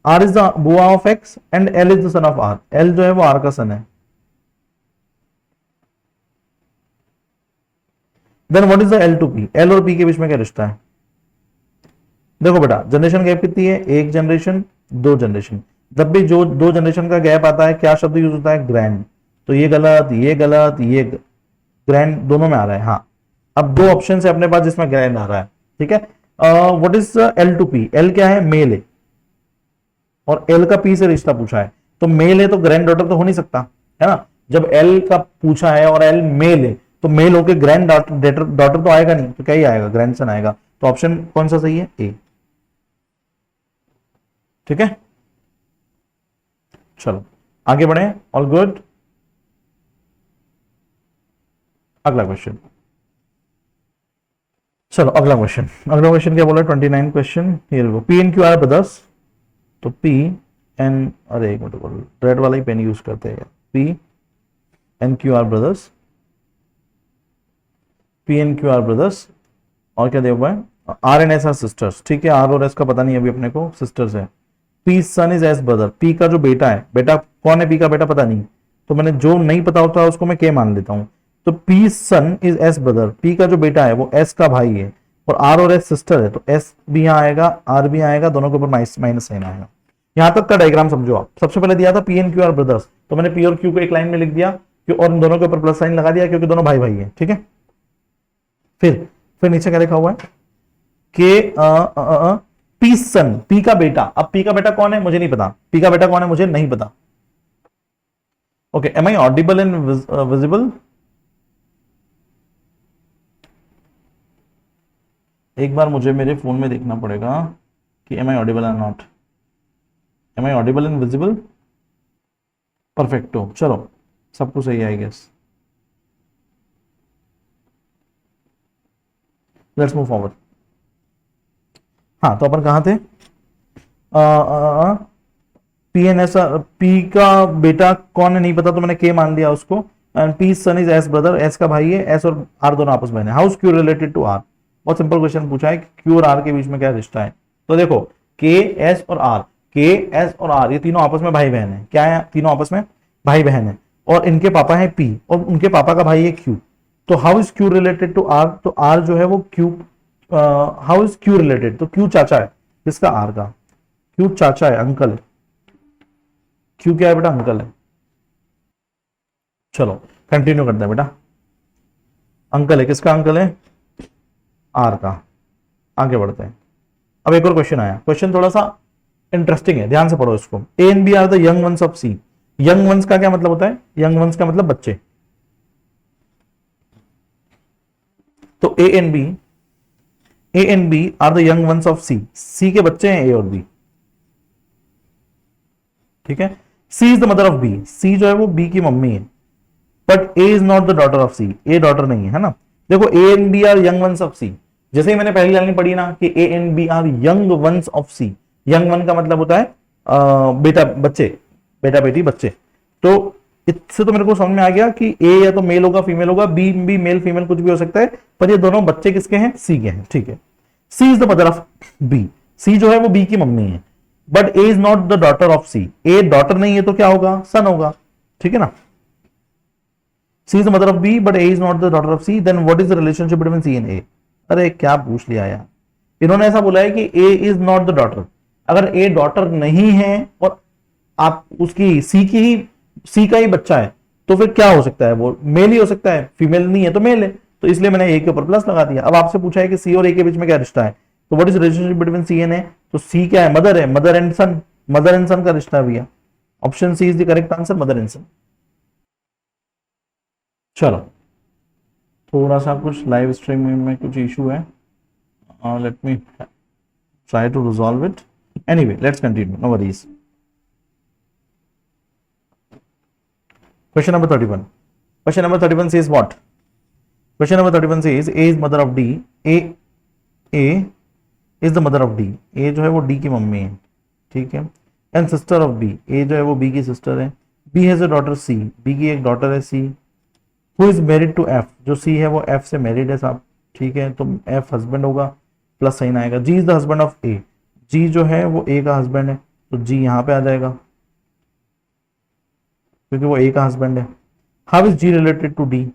आर इज द बुआ of X and L is the son of R, L जो है वो आर का सन है। Then what is the L to P, L और P के बीच में क्या रिश्ता है? देखो बेटा, जनरेशन गैप कितनी है? एक जनरेशन, दो जनरेशन। जब भी जो दो जनरेशन का गैप आता है क्या शब्द यूज होता है? ग्रैंड। तो ये गलत, ये गलत, ये ग्रैंड दोनों में आ रहा है। हाँ, अब दो ऑप्शन है अपने पास जिसमें ग्रैंड आ रहा है, ठीक है। What is L to P, L क्या है? मेल है, और एल का पी से रिश्ता पूछा है, तो मेल है तो ग्रैंड डॉटर तो हो नहीं सकता, है ना। जब एल का पूछा है और एल मेल है, तो मेल होके ग्रैंड डॉटर तो आएगा नहीं, तो क्या ही आएगा? ग्रैंडसन आएगा। तो ऑप्शन कौन सा सही है? ए। ठीक है, चलो आगे बढ़े। All good. अगला क्वेश्चन, चलो अगला क्वेश्चन, अगला क्वेश्चन क्या बोला? 29 question, here go. P and Q are brothers, तो पी एंड, अरे एक मिनट बोल, रेड वाला ही पेन यूज करते हैं। P and Q are brothers, P and Q are brothers, और क्या दिया हुआ है? R and S are sisters, ठीक है। आर और एस का पता नहीं अभी अपने को, सिस्टर्स है। P son is S brother, P का जो बेटा है, बेटा कौन है? पी का बेटा पता नहीं, तो मैंने जो नहीं पता होता उसको मैं के मान लेता हूं। तो P son is S brother, P का जो बेटा है वो एस का भाई है, और आर और एस सिस्टर है, तो एस भी यहाँ आएगा, आर भी आएगा, दोनों के ऊपर माइनस साइन आएगा। यहां तक का डायग्राम समझो आप। सबसे पहले दिया था P and Q are brothers, तो मैंने पी और क्यू को एक लाइन में लिख दिया, और इन दोनों के ऊपर प्लस साइन लगा दिया क्योंकि दोनों भाई भाई है, ठीक है। फिर नीचे क्या लिखा हुआ है? के पी सन, पी का बेटा। अब पी का बेटा कौन है मुझे नहीं पता, पी का बेटा कौन है मुझे नहीं पता। Okay, am I audible and visible? एक बार मुझे मेरे फोन में देखना पड़ेगा कि am I audible and not. Am I audible and visible? Perfecto, चलो सब कुछ सही है I guess. Let's move forward. हाँ, तो अपन कहां थे? पी एन एस, पी का बेटा कौन है नहीं पता, तो मैंने के मान लिया उसको। And P son is S brother, S का भाई है, एस और आर दोनों आपस में है। How is Q related to R? बहुत सिंपल क्वेश्चन पूछा है कि क्यू और आर के बीच में क्या रिश्ता है। तो देखो, के एस और आर, के एस और आर ये तीनों आपस में भाई बहन है। क्या है? तीनों आपस में भाई बहन है, और इनके पापा है पी, और उनके पापा का भाई है क्यू। तो how is Q related to R? तो आर जो है वो Q, how is Q related? तो क्यू चाचा है किसका? आर का। क्यू चाचा है, अंकल है। क्यू क्या है बेटा? अंकल है। चलो कंटिन्यू करते हैं बेटा। अंकल है, किसका अंकल है? आर का। आगे बढ़ते हैं। अब एक और क्वेश्चन आया, क्वेश्चन थोड़ा सा इंटरेस्टिंग है, ध्यान से पढ़ो इसको। A and B are the young ones of C. Young ones का क्या मतलब होता है? यंग वंस का मतलब बच्चे। तो A and B are the young ones of C, C के बच्चे हैं ए और बी, ठीक है। C is the mother of B, C जो है वो बी की मम्मी है, but A is not the daughter of C, A daughter नहीं है, है ना। देखो, A and B are young ones of C, जैसे ही मैंने पहली लाइन पढ़ी ना कि A and B are young ones of C, young one का मतलब होता है बेटा बच्चे, बेटा बेटी बच्चे। तो इससे तो मेरे को समझ में आ गया कि ए या तो मेल होगा फीमेल होगा, बी भी मेल फीमेल कुछ भी हो सकता है, पर ये दोनों बच्चे किसके हैं? सी के हैं, ठीक है। C is the mother of B, C जो है वो बी की मम्मी है, but A is not the daughter of C, A daughter नहीं है तो क्या होगा? सन होगा, ठीक है ना। C is the mother of B but A is not the daughter of C, then what is the relationship between C and A? अरे क्या पूछ लिया यार, इन्होंने ऐसा बोला है कि ए इज नॉट द डॉटर। अगर ए डॉटर नहीं है और आप उसकी सी का ही बच्चा है, तो फिर क्या हो सकता है? वो मेल ही हो सकता है, फीमेल नहीं है तो मेल है, तो इसलिए मैंने ए के ऊपर प्लस लगा दिया। अब आपसे पूछा है कि सी और ए के बीच में क्या रिश्ता है, तो what is relationship between C and A? तो सी क्या है? मदर है, mother and son, mother and son का रिश्ता भी है। Option C is the correct answer, mother and son. चलो, थोड़ा सा कुछ लाइव स्ट्रीमिंग में कुछ इशू है, let me try to resolve it. Anyway, let's continue. No worries. Question number 31. Question number 31 says what? Question number 31 says A is mother of D. A is the mother of D. A जो है वो D की mummy है, ठीक है. And sister of B. A जो है वो B की सिस्टर है. B has a daughter C. B की एक डॉटर है C. Who is married to F? जो C है वो F से मैरिड है साहब, ठीक है. तो F हस्बैंड होगा, प्लस साइन आएगा. G is the husband of A. G जो है वो A का हस्बैंड है, तो G यहाँ पे आ जाएगा क्योंकि वो A का हस्बैंड है. How is G related to D?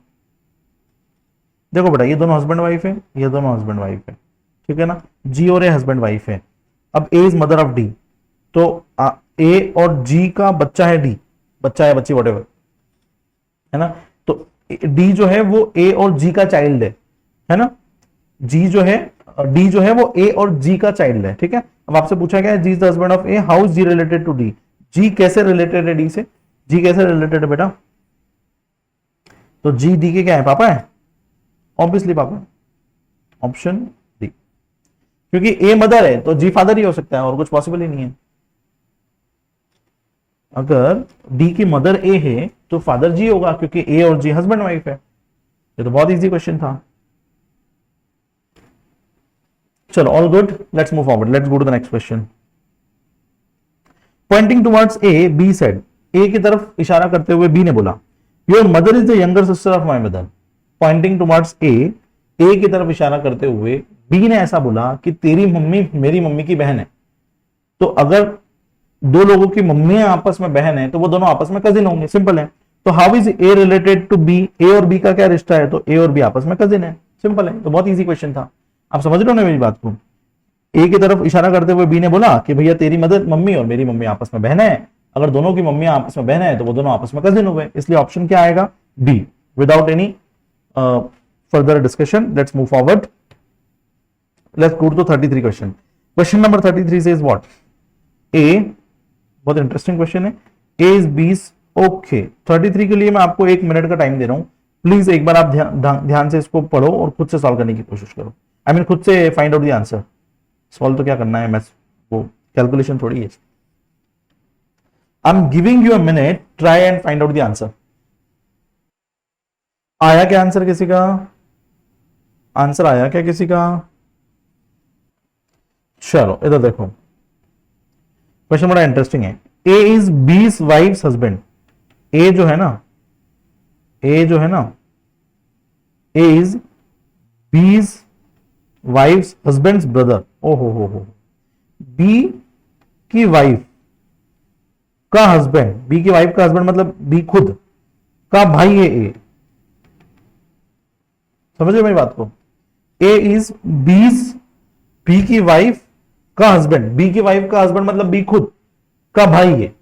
देखो बेटा, ये दोनों हस्बैंड वाइफ है, ये दोनों हस्बैंड वाइफ है, ठीक है ना. G और A हस्बैंड वाइफ है. अब A is mother of D, तो A और G का बच्चा है D, बच्चा है बच्ची वॉटेवर, है ना. तो D जो है वो A और G का चाइल्ड है ना. G जो है D जो है वो A और G का चाइल्ड है, ठीक है. अब आपसे पूछा गया है G is the husband of A, how is G related to D? G कैसे रिलेटेड है D से? G कैसे रिलेटेड है बेटा? तो G D के क्या है, पापा है, ऑब्वियसली पापा है. ऑप्शन डी, क्योंकि A मदर है तो G फादर ही हो सकता है, और कुछ पॉसिबल ही नहीं है. अगर D की मदर A है तो फादर G होगा, क्योंकि A और G हस्बैंड वाइफ है. ये तो बहुत इजी क्वेश्चन था. चलो, all good, let's move forward, let's go to the next question. Pointing towards A, B said. A की तरफ इशारा करते हुए B ने बोला, your mother is the younger sister of my mother. Pointing towards A की तरफ इशारा करते हुए B ने ऐसा बोला कि तेरी मम्मी मेरी मम्मी की बहन है. तो अगर दो लोगों की मम्मियां आपस में बहन है तो वो दोनों आपस में कजिन होंगे, सिंपल है. तो how is A related to B? A और B का क्या रिश्ता है? तो A और B आपस में कजिन है, सिंपल है. तो बहुत इजी क्वेश्चन था. आप समझ रहे हो ना मेरी बात को? A की तरफ इशारा करते हुए B ने बोला कि भैया तेरी मदर मम्मी और मेरी मम्मी आपस में बहन है. अगर दोनों की मम्मियां आपस में बहन है तो वो दोनों आपस में कजिन हो गए. इसलिए ऑप्शन क्या आएगा? D, without any further discussion. Let's move forward. Let's go to 33 question. Question number 33 says what? A, बहुत इंटरेस्टिंग क्वेश्चन है. A is 20. ओके, 33 के लिए मैं आपको 1 मिनट का टाइम दे रहा हूं. प्लीज एक बार आप ध्यान से इसको पढ़ो और खुद से सॉल्व करने की कोशिश करो. आई मीन खुद से find out the answer. Solve तो क्या करना है, मैथ्स वो कैलकुलेशन थोड़ी है. I am giving you a minute, try and find out the answer. आया क्या आंसर किसी का? आंसर आया क्या किसी का? चलो इधर देखो, क्वेश्चन बड़ा इंटरेस्टिंग है. A is B's wife's husband. A जो है ना, A is B's wife's husband's brother. हो B की वाइफ का हस्बैंड, B की वाइफ का हस्बैंड मतलब B खुद का भाई है A. समझ रहे मेरी बात को? A इज B की वाइफ का हस्बैंड. B की वाइफ का हस्बैंड मतलब B खुद का भाई है.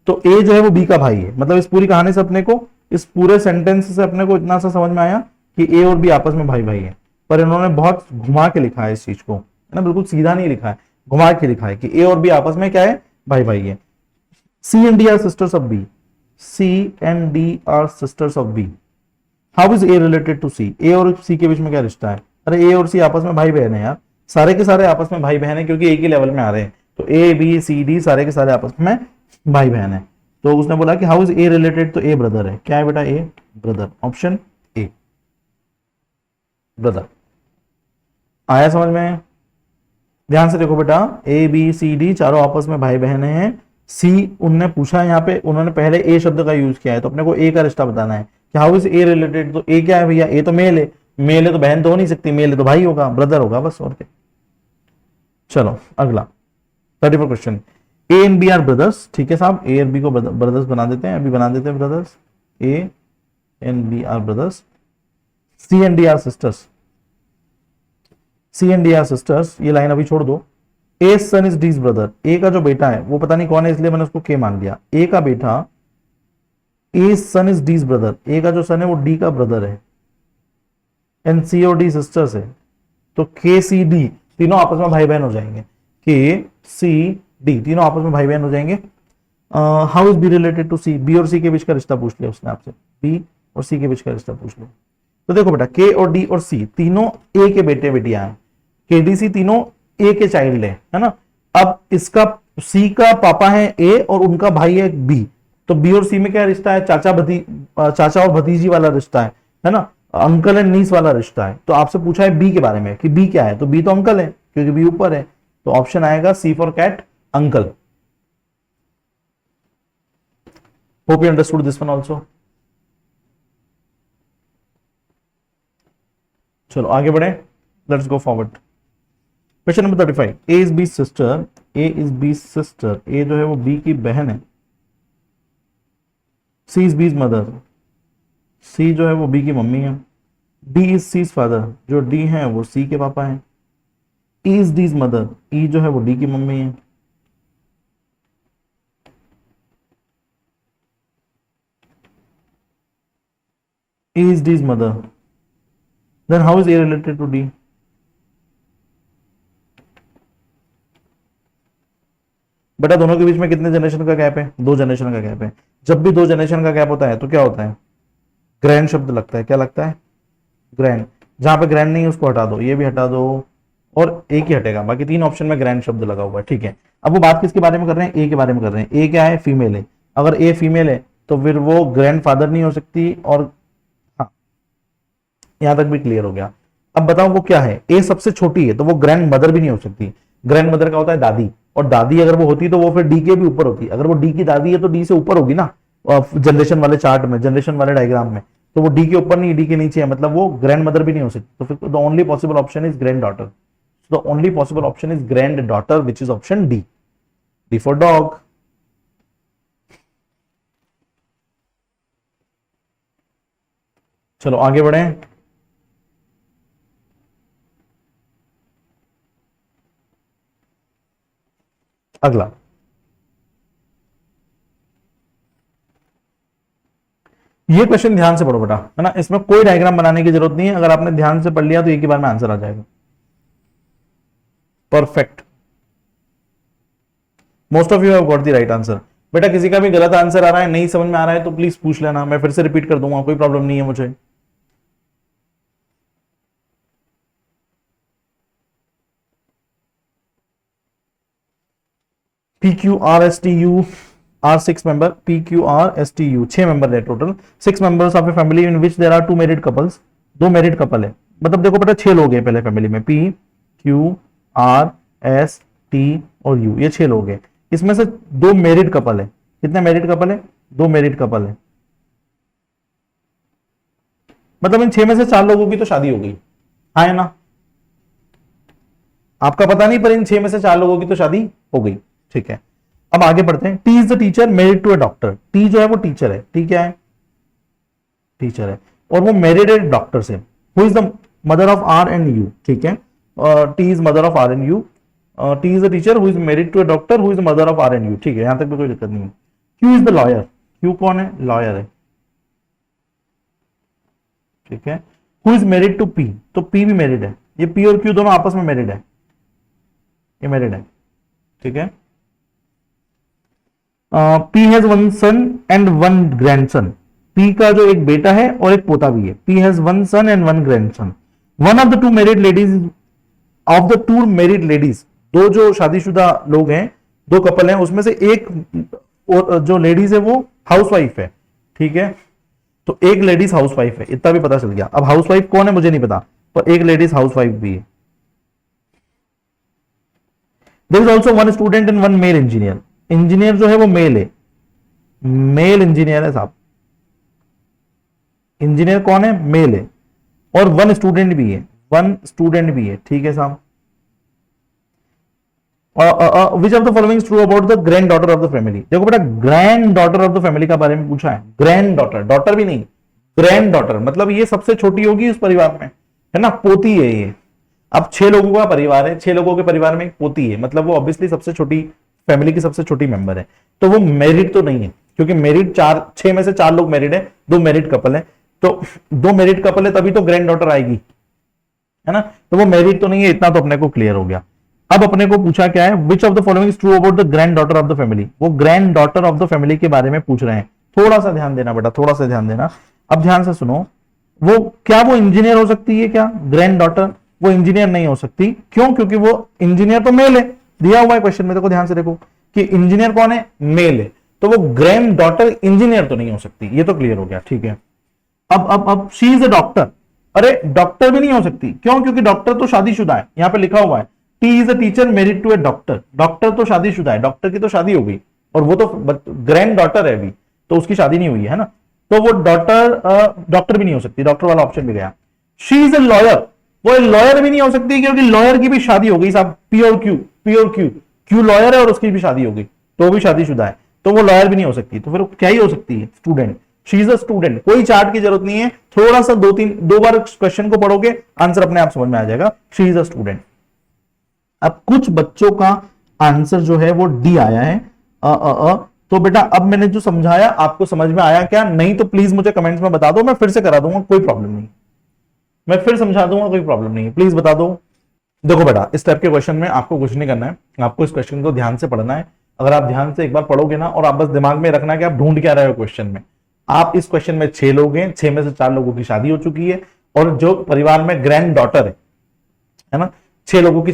तो A जो है वो B का भाई है. मतलब इस पूरी कहानी से अपने को, इस पूरे सेंटेंस से अपने को इतना सा समझ में आया कि A और B आपस में भाई भाई है. पर इन्होंने बहुत घुमा के लिखा है इस चीज को, है ना. बिल्कुल सीधा नहीं लिखा है, घुमा के लिखा है कि A और B आपस में क्या है, भाई भाई है. C and D are sisters of B. C and D are sisters of B. How is A related to C? A और C के बीच में क्या रिश्ता है? अरे A और C आपस में भाई बहन है यार, सारे के सारे आपस में भाई बहन है क्योंकि एक ही लेवल में आ रहे हैं. तो A B C D सारे के सारे आपस में भाई बहन है. तो उसने बोला कि हाउ इज A रिलेटेड, तो A ब्रदर है. क्या है बेटा? A brother. Option A brother. आया समझ में? ध्यान से देखो बेटा, A B C D चारों आपस में भाई बहन हैं. C उन्होंने पूछा है, यहाँ पे उन्होंने पहले A शब्द का यूज किया है, तो अपने को A का रिश्ता बताना है कि हाउ इज A रिलेटेड. तो A क्या है भैया? A तो मेल है. मेल है तो बहन तो हो नहीं सकती, मेल है तो भाई होगा, ब्रदर होगा, बस और क्या. चलो अगला 34 question. A and B are brothers. ठीक है साहब, A और B को ब्रदर्स बना देते हैं, अभी बना देते हैं brothers. A and B are brothers. C and D are sisters. C and D are sisters. ये लाइन अभी छोड़ दो. A son is D's brother. A का जो बेटा है वो पता नहीं कौन है, इसलिए मैंने उसको K मान लिया. A का बेटा, A son is D's brother. A का जो सन है वो D का ब्रदर है. एंड C और D सिस्टर्स है. तो K C D तीनों आपस में भाई बहन हो जाएंगे. K C D तीनों आपस में भाई बहन हो जाएंगे. How is B related to C? B और C के बीच का रिश्ता पूछ लिया उसने आपसे. B और C के बीच का रिश्ता पूछ लिया. तो देखो बेटा, K और D और C तीनों A के बेटे बेटियां हैं. KDC तीनों A के चाइल्ड है ना. अब इसका सी का पापा है ए और उनका भाई है बी, तो बी और सी में क्या रिश्ता है, चाचा और भतीजी वाला रिश्ता है ना, अंकल एंड नीस वाला रिश्ता है। तो आपसे पूछा है बी के बारे में कि बी क्या है, तो बी तो अंकल है क्योंकि बी ऊपर है, तो ऑप्शन आएगा C for cat, uncle. Hope you understood this one also. चलो आगे बढ़े, let's go forward. Question number 35, A is B sister, A is B sister, A जो है वो बी की बहन है। सी इज बीज मदर, सी जो है वो बी की मम्मी है। डी इज सीज फादर, जो डी है वो सी के पापा है। E is D's mother, E जो है वो डी की मम्मी है। E is D's mother, then how is A related to D? बेटा दोनों के बीच में कितने जनरेशन का गैप है, 2 जनरेशन का गैप है। जब भी 2 जनरेशन का गैप होता है तो क्या होता है, ग्रैंड शब्द लगता है। क्या लगता है, ग्रैंड। जहां पे ग्रैंड नहीं है उसको हटा दो, ये भी हटा दो और एक ही हटेगा, बाकी 3 ऑप्शन में ग्रैंड शब्द लगा हुआ है। ठीक है, अब वो बात किसके बारे में कर रहे हैं, ए के बारे में कर रहे हैं। ए क्या है, फीमेल है। अगर ए फीमेल है तो फिर वो ग्रैंड फादर नहीं हो सकती। और हाँ, यहां तक भी क्लियर हो गया। अब बताओ वो क्या है, ए सबसे छोटी है तो वो ग्रैंड मदर भी नहीं हो सकती। ग्रैंड मदर का होता है दादी, और दादी अगर वो होती तो वो फिर डी के भी ऊपर होती। अगर वो डी की दादी है तो डी से ऊपर होगी ना, जनरेशन वाले चार्ट में, जनरेशन वाले डायग्राम में। तो वो डी के ऊपर नहीं, डी के नीचे है, मतलब वो ग्रैंड मदर भी नहीं हो सकती। तो फिर the only possible option is grand daughter. The only possible option is grand daughter, which is option D, D for dog. चलो आगे बढ़े। अगला, ये क्वेश्चन ध्यान से पढ़ो बेटा, है ना, इसमें कोई डायग्राम बनाने की जरूरत नहीं है। अगर आपने ध्यान से पढ़ लिया तो एक ही बार में आंसर आ जाएगा, perfect. Most of you have got the right answer. बेटा किसी का भी गलत आंसर आ रहा है, नहीं समझ में आ रहा है तो प्लीज पूछ लेना, मैं फिर से रिपीट कर दूंगा, कोई प्रॉब्लम नहीं है मुझे। P Q R S T U are 6 member, P Q R S T U 6 member है total. 6 members of a family in which there are 2 married couples, 2 married couple है। मतलब देखो बेटा 6 लोग हैं पहले फैमिली में, P Q R S T और यू, ये 6 लोग हैं। इसमें से 2 मैरिड कपल है। कितने मैरिड कपल है, 2 मैरिड कपल है। मतलब इन 6 में से 4 लोगों की तो शादी हो गई, हाँ है ना, आपका पता नहीं पर इन 6 में से 4 लोगों की तो शादी हो गई। ठीक है, अब आगे बढ़ते हैं। T is the teacher married to a doctor, T जो है वो टीचर है, टी क्या है, टीचर है, और वो मैरिड है डॉक्टर से। Who is the mother of R and U, ठीक है, T is mother of R and U. T is the teacher who is married to a doctor who is the mother of R and U. ठीक है, यहां तक भी कोई दिक्कत नहीं है। Q is the lawyer, Q कौन है, लॉयर है। ठीक है, who is married to P, तो पी भी मैरिड है। ये पी और क्यू दोनों आपस में मैरिड है, ये मैरिड है। ठीक है, P has 1 son and 1 grandson, P का जो एक बेटा है और एक पोता भी है। P has 1 son and 1 grandson. One of the 2 married ladies, of the 2 married ladies, 2 जो शादीशुदा लोग हैं, 2 कपल हैं, उसमें से एक जो लेडीज है वो हाउसवाइफ है। ठीक है, तो एक लेडीज हाउसवाइफ है, इतना भी पता चल गया। अब हाउसवाइफ कौन है मुझे नहीं पता, पर एक लेडीज हाउसवाइफ भी है। There is also 1 student and 1 male engineer, engineer जो है वो मेल है, मेल इंजीनियर है साहब। इंजीनियर कौन है, मेल है, और 1 स्टूडेंट भी है, 1 स्टूडेंट भी है। ठीक है साहब, विच of the following true about the grand daughter of the family. देखो बेटा grand daughter of the family का बारे में पूछा है, ग्रैंड डॉटर, डॉटर भी नहीं, ग्रैंड डॉटर, मतलब ये सबसे छोटी होगी उस परिवार में, है ना, पोती है ये। अब 6 लोगों का परिवार है, 6 लोगों के परिवार में एक पोती है, मतलब वो ऑब्वियसली सबसे छोटी फैमिली की सबसे छोटी मेंबर है। तो वो मैरिड तो नहीं है, क्योंकि मैरिड 6 में से 4 लोग मैरिड है, 2 मैरिड कपल है, तो 2 मैरिड कपल है तभी तो ग्रैंड डॉटर आएगी, है ना, तो वो मैरिड तो नहीं है, इतना तो अपने को क्लियर हो गया। अब अपने को पूछा क्या है, which of the following is true about the grand daughter of the family, वो grand daughter of the family के बारे में पूछ रहे हैं। थोड़ा सा ध्यान देना बेटा, थोड़ा सा ध्यान देना। अब ध्यान से सुनो, वो क्या वो इंजीनियर हो सकती है क्या, ग्रैंड डॉटर, वो इंजीनियर नहीं हो सकती। क्यों, क्योंकि वो इंजीनियर तो मेल है, दिया हुआ है क्वेश्चन में, देखो ध्यान से देखो कि इंजीनियर कौन है, मेल है, तो वो ग्रैंड डॉटर इंजीनियर तो नहीं हो सकती, ये तो क्लियर हो गया, ठीक है। अब शी इज अ डॉक्टर, अरे डॉक्टर भी नहीं हो सकती, क्यों, क्योंकि डॉक्टर तो शादीशुदा है, यहां पे लिखा हुआ है T is a teacher married to a doctor, doctor तो शादीशुदा है, डॉक्टर की तो शादी हो गई, और वो तो ग्रैंड डॉटर है अभी, तो उसकी शादी नहीं हुई है ना, तो वो डॉक्टर भी नहीं हो सकती, डॉक्टर वाला ऑप्शन भी गया। शी इज अ लॉयर, वो लॉयर भी नहीं हो सकती, क्योंकि लॉयर की भी शादी हो गई साहब, क्यू लॉयर है और उसकी भी शादी हो गई, तो वो भी शादीशुदा है, तो वो लॉयर भी नहीं हो सकती, तो फिर क्या ही हो सकती है, student, she is a student, कोई चार्ट की जरूरत नहीं है, थोड़ा सा दो बार क्वेश्चन को पढ़ोगे आंसर अपने आप समझ में आ जाएगा, शी इज अ स्टूडेंट। अब कुछ बच्चों का आंसर जो है वो डी आया है, तो बेटा अब मैंने जो समझाया आपको समझ में आया क्या, नहीं तो प्लीज मुझे कमेंट्स में बता दो, मैं फिर से करा दूंगा, कोई प्रॉब्लम नहीं, मैं फिर समझा दूंगा, कोई प्रॉब्लम नहीं है, प्लीज बता दो। देखो बेटा इस टाइप के क्वेश्चन में आपको कुछ नहीं करना है, आपको इस क्वेश्चन को ध्यान से पढ़ना है, अगर आप ध्यान से एक बार पढ़ोगे ना, और आप बस दिमाग में रखना कि आप ढूंढ क्या रहे हो क्वेश्चन में, आप इस क्वेश्चन में 6 लोग हैं, 6 में से 4 लोगों की शादी हो चुकी है, और जो परिवार में ग्रैंड डॉटर है ना, 6 लोगों की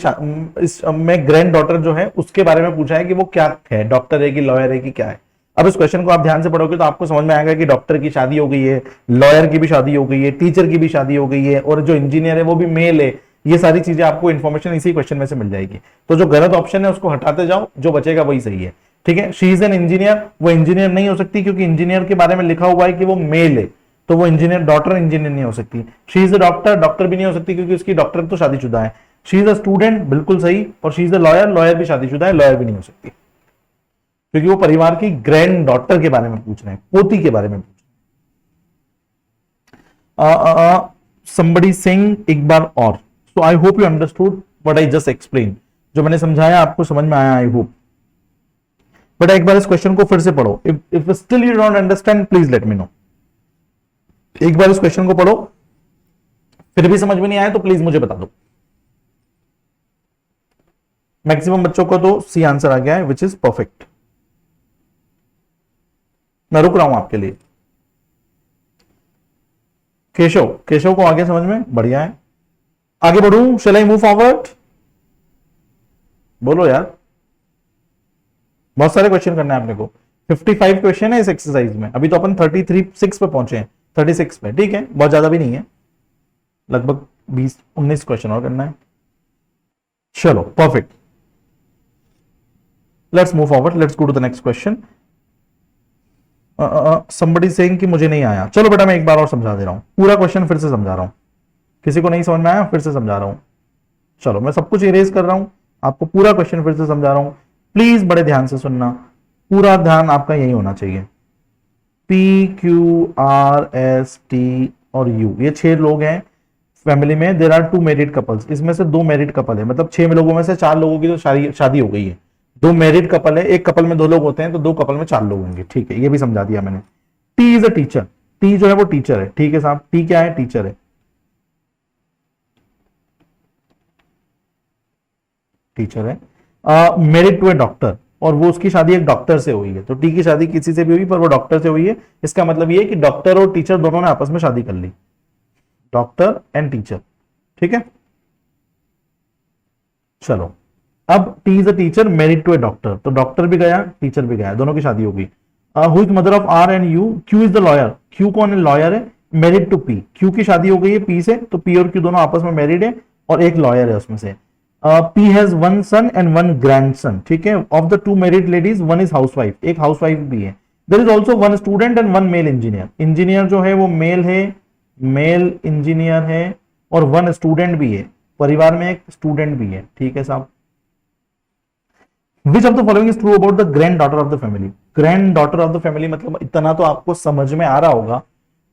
इसमें ग्रैंड डॉटर जो है उसके बारे में पूछा है कि वो क्या है, डॉक्टर है कि लॉयर है कि क्या है। अब इस क्वेश्चन को आप ध्यान से पढ़ोगे तो आपको समझ में आएगा कि डॉक्टर की शादी हो गई है, लॉयर की भी शादी हो गई है, टीचर की भी शादी हो गई है, और जो इंजीनियर है वो भी मेल है, ये सारी चीजें आपको इन्फॉर्मेशन इसी क्वेश्चन में से मिल जाएगी। तो जो गलत ऑप्शन है उसको हटाते जाओ, जो बचेगा वही सही है, ठीक है। शी इज एन इंजीनियर, वो इंजीनियर नहीं हो सकती, क्योंकि इंजीनियर के बारे में लिखा हुआ है कि वो मेल है, तो वो इंजीनियर डॉटर इंजीनियर नहीं हो सकती। She is a doctor, doctor भी नहीं हो सकती, क्योंकि उसकी डॉक्टर तो शादीशुदा है। शी इज अ स्टूडेंट, बिल्कुल सही, और she is a lawyer, lawyer भी शादीशुदा है, लॉयर भी नहीं हो सकती, क्योंकि वो परिवार की ग्रैंड डॉटर के बारे में पूछ रहे हैं, पोती के बारे में पूछ रहे हैं। somebody saying एक बार और, so I hope you understood what I just explained, जो मैंने समझाया आपको समझ में आया, I hope। बट एक बार इस क्वेश्चन को फिर से पढ़ो, if still you don't understand please let me know। एक बार इस क्वेश्चन को पढ़ो, फिर भी समझ में नहीं आया तो प्लीज मुझे बता दो। मैक्सिमम बच्चों को तो सी आंसर आ गया है, विच इज परफेक्ट। मैं रुक रहा हूं आपके लिए। केशव को आगे समझ में, बढ़िया है, आगे बढ़ू, शैल आई मूव फॉरवर्ड, बोलो यार, बहुत सारे क्वेश्चन करने हैं आपने को, 55 क्वेश्चन है इस एक्सरसाइज में, अभी तो अपन 36 पे पहुंचे हैं, 36 पे, ठीक है, बहुत ज्यादा भी नहीं है, लगभग 20-19 क्वेश्चन और करना है। चलो perfect, let's move forward, let's go to the next question. somebody saying कि मुझे नहीं आया, चलो बेटा मैं एक बार और समझा दे रहा हूं, पूरा क्वेश्चन फिर से समझा रहा हूं, किसी को नहीं समझ में आया फिर से समझा रहा हूं, चलो मैं सब कुछ इरेज कर रहा हूं, आपको पूरा क्वेश्चन फिर से समझा रहा हूं, प्लीज बड़े ध्यान से सुनना, पूरा ध्यान आपका यही होना चाहिए। PQRST और U, ये 6 लोग हैं फैमिली में, देयर आर 2 मैरिड कपल्स, इसमें से 2 मैरिड कपल है, मतलब 6 लोगों में से 4 लोगों की तो शादी हो गई है, 2 मैरिड कपल है, एक कपल में 2 लोग होते हैं, तो 2 कपल में 4 लोग होंगे, ठीक है, ये भी समझा दिया मैंने। T is a teacher, T जो है वो टीचर है, ठीक है साहब, टी क्या है, टीचर है, टीचर है, मैरिड टू ए डॉक्टर, और वो उसकी शादी एक डॉक्टर से हुई है, तो टी की शादी किसी से भी हुई पर वो डॉक्टर से हुई है, इसका मतलब ये है कि डॉक्टर और टीचर दोनों ने आपस में शादी कर ली, डॉक्टर एंड टीचर, ठीक है। चलो अब T is a teacher married to a doctor, तो डॉक्टर भी गया टीचर भी गया, दोनों की शादी हो गई। Who is mother of R and U, Q is the lawyer, Q कौन है, लॉयर है, मैरिड टू पी, क्यू की शादी हो गई है पी से, तो पी और क्यू दोनों आपस में मैरिड है, और एक लॉयर है उसमें से। P has 1 son and 1 grandson, ठीक है, of the 2 married ladies 1 is housewife, एक हाउसवाइफ भी है। There is also 1 student and 1 male engineer, engineer जो है वो मेल है, मेल इंजीनियर है, और 1 स्टूडेंट भी है, परिवार में एक स्टूडेंट भी है, ठीक है साहब। Which of the following is true about the granddaughter of the family? Granddaughter of the family मतलब इतना तो आपको समझ में आ रहा होगा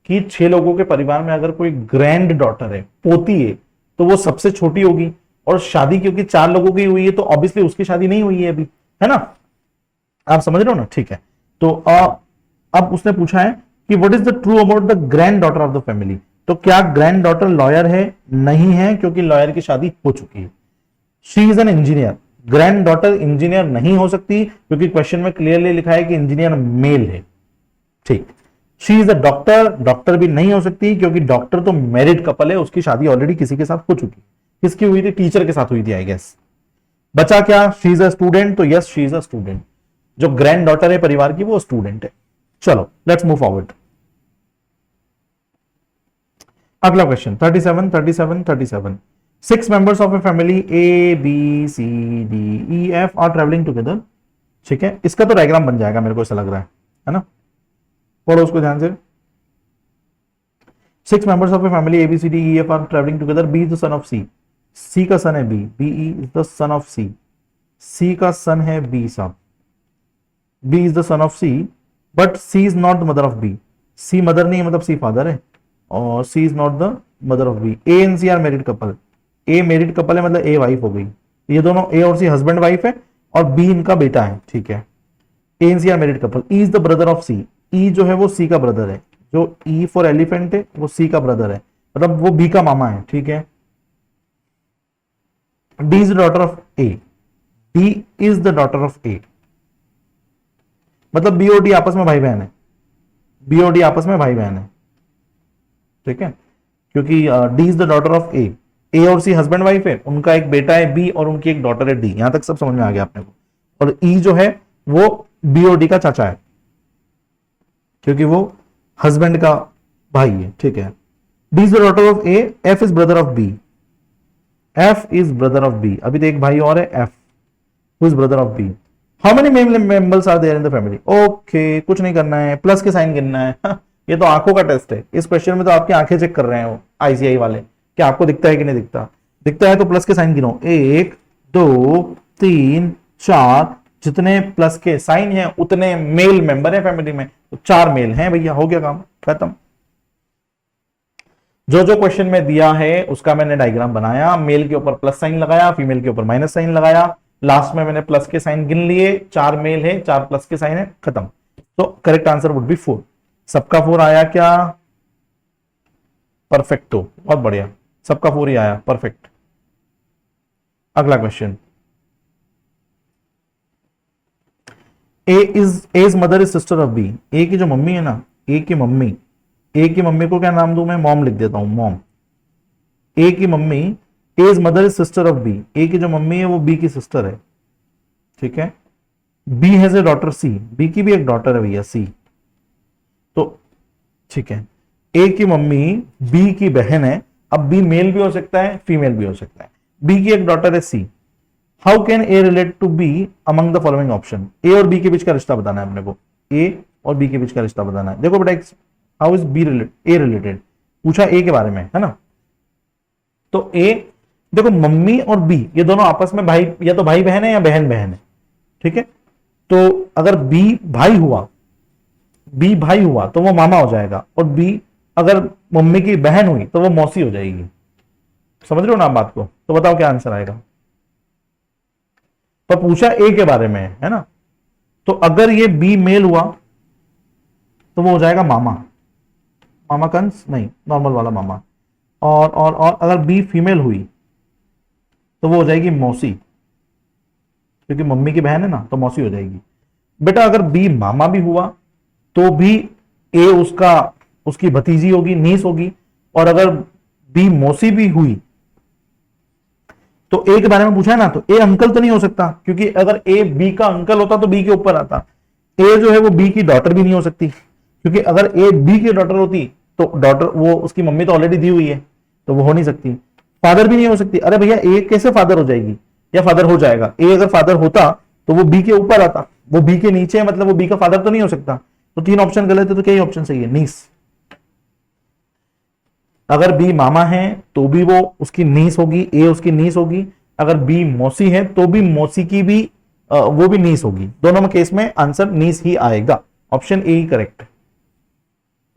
कि 6 लोगों के परिवार में अगर कोई ग्रैंड डॉटर है, पोती है, तो वो सबसे छोटी होगी, और शादी क्योंकि 4 लोगों की हुई है तो ऑब्वियसली उसकी शादी नहीं हुई है अभी, है ना, आप समझ रहे हो ना, ठीक है। तो अब उसने पूछा है कि what is the true about the grand daughter of the family, तो क्या ग्रैंड डॉटर लॉयर है, नहीं है, क्योंकि लॉयर की शादी हो चुकी है। She is an engineer, grand daughter engineer नहीं हो सकती, क्योंकि क्वेश्चन में क्लियरली लिखा है कि इंजीनियर मेल है, ठीक। She is a doctor, doctor भी नहीं हो सकती, क्योंकि डॉक्टर तो मैरिड कपल है, उसकी शादी ऑलरेडी किसी के साथ हो चुकी, किसकी हुई थी, टीचर के साथ हुई थी आई गेस। बचा क्या, शी इज अ स्टूडेंट, तो yes she is a student, जो ग्रैंड डॉटर है परिवार की वो स्टूडेंट है। चलो लेट्स मूव फॉरवर्ड। अगला question 37 6 members of a family A B C D E F are traveling together। ठीक है, इसका तो डायग्राम बन जाएगा मेरे को ऐसा लग रहा है ना, पढ़ो उसको ध्यान से। 6 members of a family A B C D E F are traveling together, B is the son of C। C का सन है B, B is the son of C, C का सन है B साहब, B is the son of C, but C is not the mother of B। C mother नहीं है, मतलब C father है, और C is not the mother of B। A and C are married couple, A married couple है मतलब A wife हो गई, ये दोनों A और C हस्बैंड वाइफ है, और B इनका बेटा है, ठीक है। A and C are married couple, E is the brother of C, E जो है वो C का ब्रदर है, जो E फॉर एलिफेंट है वो C का ब्रदर है, मतलब वो B का मामा है, ठीक है। D is the daughter of A, D is the daughter of A, मतलब B और D आपस में भाई बहन है, B और D आपस में भाई बहन है, ठीक है, क्योंकि D is the daughter of A, A और C हस्बैंड वाइफ है, उनका एक बेटा है B और उनकी एक डॉटर है D। यहां तक सब समझ में आ गया अपने को। और E जो है वो B और D का चाचा है, क्योंकि वो हस्बैंड का भाई है, ठीक है। D is the daughter of A, F is brother of B, F is brother of B। अभी तो एक भाई और है F, who is brother of B। How many members are there in the family? Okay, कुछ नहीं करना है, प्लस के साइन गिनना है। ये तो आंखों का टेस्ट है, इस क्वेश्चन में तो आपकी आंखें चेक कर रहे हैं वो ICI वाले, कि आपको दिखता है कि नहीं दिखता। दिखता है तो प्लस के साइन गिनो, 1 2 3 4, जितने प्लस के साइन हैं उतने मेल मेंबर है फैमिली में, तो 4 मेल हैं भैया, हो गया काम खत्म। जो जो क्वेश्चन में दिया है उसका मैंने डायग्राम बनाया, मेल के ऊपर प्लस साइन लगाया, फीमेल के ऊपर माइनस साइन लगाया, लास्ट में मैंने प्लस के साइन गिन लिए, 4 मेल है, 4 प्लस के साइन है, खत्म। तो करेक्ट आंसर वुड बी 4। सबका 4 आया क्या? परफेक्टो, बहुत बढ़िया, सबका 4 ही आया, परफेक्ट। अगला question, A's mother is sister of B. A की जो मम्मी है ना, ए की मम्मी को क्या नाम दूं मैं? मॉम लिख देता हूं, मॉम। ए की मम्मी, A's mother is sister of B, A की जो मम्मी है वो बी की सिस्टर है, ठीक है। B has a daughter C, B की भी एक डॉटर है भैया सी, तो ठीक है। ए की मम्मी बी की बहन है, अब बी मेल भी हो सकता है फीमेल भी हो सकता है, बी की एक डॉटर है C. How can A relate to B among the following option? A और बी के बीच का रिश्ता बताना है अपने को, ए और बी के बीच का रिश्ता बताना है। देखो बेटा, how is B A related, पूछा ए के बारे में है ना, तो ए देखो, मम्मी और बी ये दोनों आपस में भाई, या तो भाई बहन है या बहन बहन है, ठीक है। तो अगर बी भाई हुआ तो वो मामा हो जाएगा, और बी अगर मम्मी की बहन हुई तो वो मौसी हो जाएगी। समझ रहे हो ना आप बात को? तो बताओ क्या आंसर आएगा। पर पूछा ए के बारे में है ना, तो अगर ये बी मेल हुआ तो वो हो जाएगा मामा कंस नहीं, नॉर्मल वाला मामा। और अगर बी फीमेल हुई तो वो हो जाएगी मौसी, क्योंकि मम्मी की बहन है ना, तो मौसी हो जाएगी। बेटा अगर बी मामा भी हुआ तो भी ए उसकी भतीजी होगी, नीस होगी, और अगर बी मौसी भी हुई तो ए के बारे में पूछा है ना, तो ए अंकल तो नहीं हो सकता, क्योंकि अगर ए बी का अंकल होता तो बी के ऊपर आता। ए जो है वो बी की डॉटर भी नहीं हो सकती, क्योंकि अगर ए बी की डॉटर होती तो डॉटर, वो उसकी मम्मी तो ऑलरेडी दी हुई है, तो वो हो नहीं सकती। फादर भी नहीं हो सकती, अरे भैया ए कैसे फादर हो जाएगी या फादर हो जाएगा? ए अगर फादर होता तो वो बी के ऊपर आता, वो बी के नीचे है, मतलब वो बी का फादर तो नहीं हो सकता। तो 3 ऑप्शन गलत है, तो क्या ऑप्शन सही है? नीस। अगर बी मामा है तो भी वो उसकी नीस होगी, ए उसकी नीस होगी। अगर बी मौसी है तो भी मौसी की भी वो भी नीस होगी। दोनों में केस में आंसर नीस ही आएगा, ऑप्शन ए ही करेक्ट है।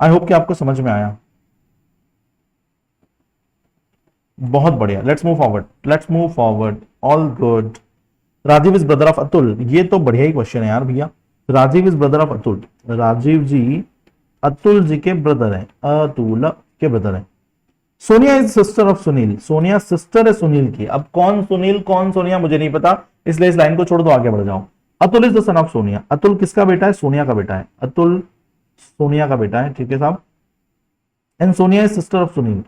आई होप कि आपको समझ में आया। बहुत बढ़िया, let's move forward, all good. Rajiv is brother of Atul, ये तो बढ़िया ही क्वेश्चन है यार भैया। Rajiv is brother of Atul, Rajiv ji Atul ji के ब्रदर है, अतुल के ब्रदर है। Sonia is sister of Sunil, Sonia sister है सुनील की। अब कौन सुनील कौन सोनिया मुझे नहीं पता, इसलिए इस लाइन को छोड़ दो, आगे बढ़ जाओ। Atul is the son of Sonia, Atul किसका बेटा है? सोनिया का बेटा है, अतुल सोनिया का बेटा है, ठीक है साहब। And Sonia is sister of Sunil,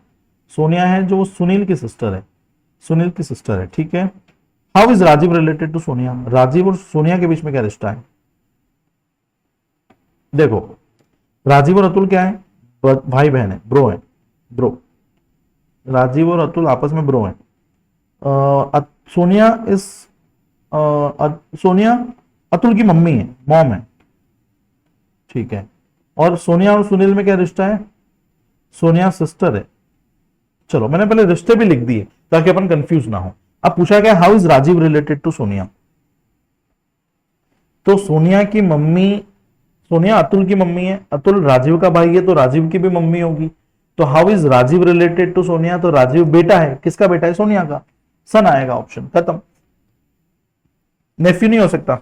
Sonia है जो सुनील की सिस्टर है, सुनील की सिस्टर है, ठीक है। How is Rajiv related to Sonia? Rajiv और सोनिया के बीच में क्या रिश्ता है? देखो, राजीव और अतुल क्या है? भाई बहन है, ब्रो है, ब्रो। राजीव और अतुल आपस में ब्रो हैं। सोनिया इस सोनिया अतुल की मम्मी है, मॉम है, ठीक है। और सोनिया और सुनील में क्या रिश्ता है? सोनिया सिस्टर है। चलो, मैंने पहले रिश्ते भी लिख दिए ताकि अपन कंफ्यूज ना हो। अब पूछा गया how is Rajiv related to Sonia? तो सोनिया की मम्मी, सोनिया अतुल की मम्मी है, अतुल राजीव का भाई है, तो राजीव की भी मम्मी होगी। तो how is Rajiv related to Sonia? तो राजीव बेटा है, किसका बेटा है? सोनिया का। सन आएगा, ऑप्शन खत्म। नेफ्यू नहीं हो सकता,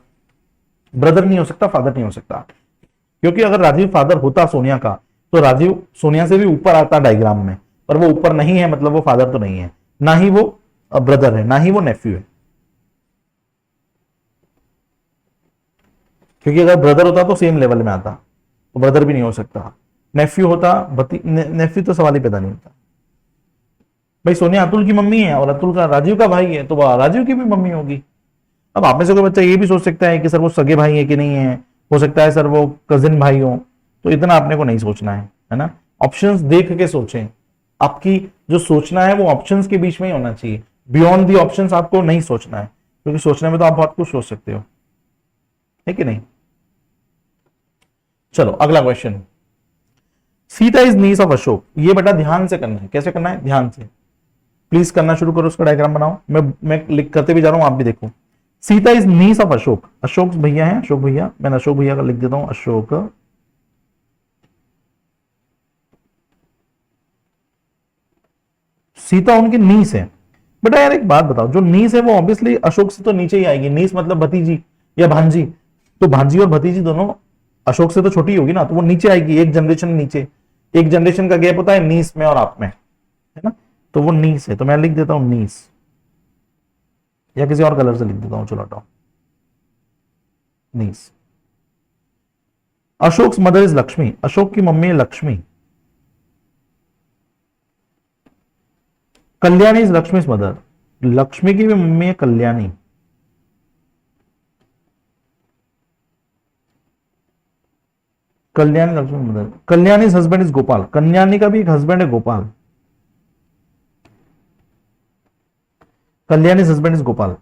ब्रदर नहीं हो सकता, फादर नहीं हो सकता, क्योंकि अगर राजीव फादर होता सोनिया का तो राजीव सोनिया से भी ऊपर आता डायग्राम में, पर वो ऊपर नहीं है, मतलब वो फादर तो नहीं है, ना ही वो ब्रदर है, ना ही वो नेफ्यू है। क्योंकि अगर ब्रदर होता तो सेम लेवल में आता, तो ब्रदर भी नहीं हो सकता। नेफ्यू होता, नेफ्यू तो सवाल ही पैदा नहीं होता। भाई सोनिया अतुल की मम्मी है और अतुल का राजीव का भाई है, तो वह राजीव की भी मम्मी होगी। अब आप में से कोई बच्चा ये भी सोच सकता है कि सर वो सगे भाई है कि नहीं है, हो सकता है सर वो कजिन भाई हो, तो इतना आपने को नहीं सोचना है ना। ऑप्शंस देख के सोचें, आपकी जो सोचना है वो ऑप्शंस के बीच में ही होना चाहिए, बियॉन्ड दी ऑप्शंस आपको नहीं सोचना है, क्योंकि सोचने में तो आप बहुत कुछ सोच सकते हो, है कि नहीं। चलो अगला question, Sita is niece of Ashok. ये बेटा ध्यान से करना है। कैसे करना है? ध्यान से, प्लीज करना शुरू करो, उसका डायग्राम बनाओ। मैं लिख करते भी जा रहा हूं, आप भी देखो। Sita is niece of Ashok. Ashok भैया है, अशोक भैया, मैंने अशोक भैया का लिख देता हूं, अशोक। सीता उनकी नीस है। बेटा यार एक बात बताओ, जो नीस है वो ऑब्वियसली अशोक से तो नीचे ही आएगी। नीस मतलब भतीजी या भांजी, तो भांजी और भतीजी दोनों अशोक से तो छोटी होगी ना, तो वो नीचे आएगी, एक जनरेशन नीचे। एक जनरेशन का गैप होता है नीस में और आप में, है ना। तो वो नीस है, तो मैं लिख देता हूं नीस, या किसी और कलर से लिख देता हूं, चलो हटाओ, nice. Ashok mother is Lakshmi. Ashok की मम्मी है लक्ष्मी। Kalyani is Lakshmi mother. लक्ष्मी की भी मम्मी है Kalyani. Kalyani Lakshmi mother. Kalyani husband is Gopal. Kalyani का भी एक हस्बैंड है Gopal. Kalyani husband is Gopal.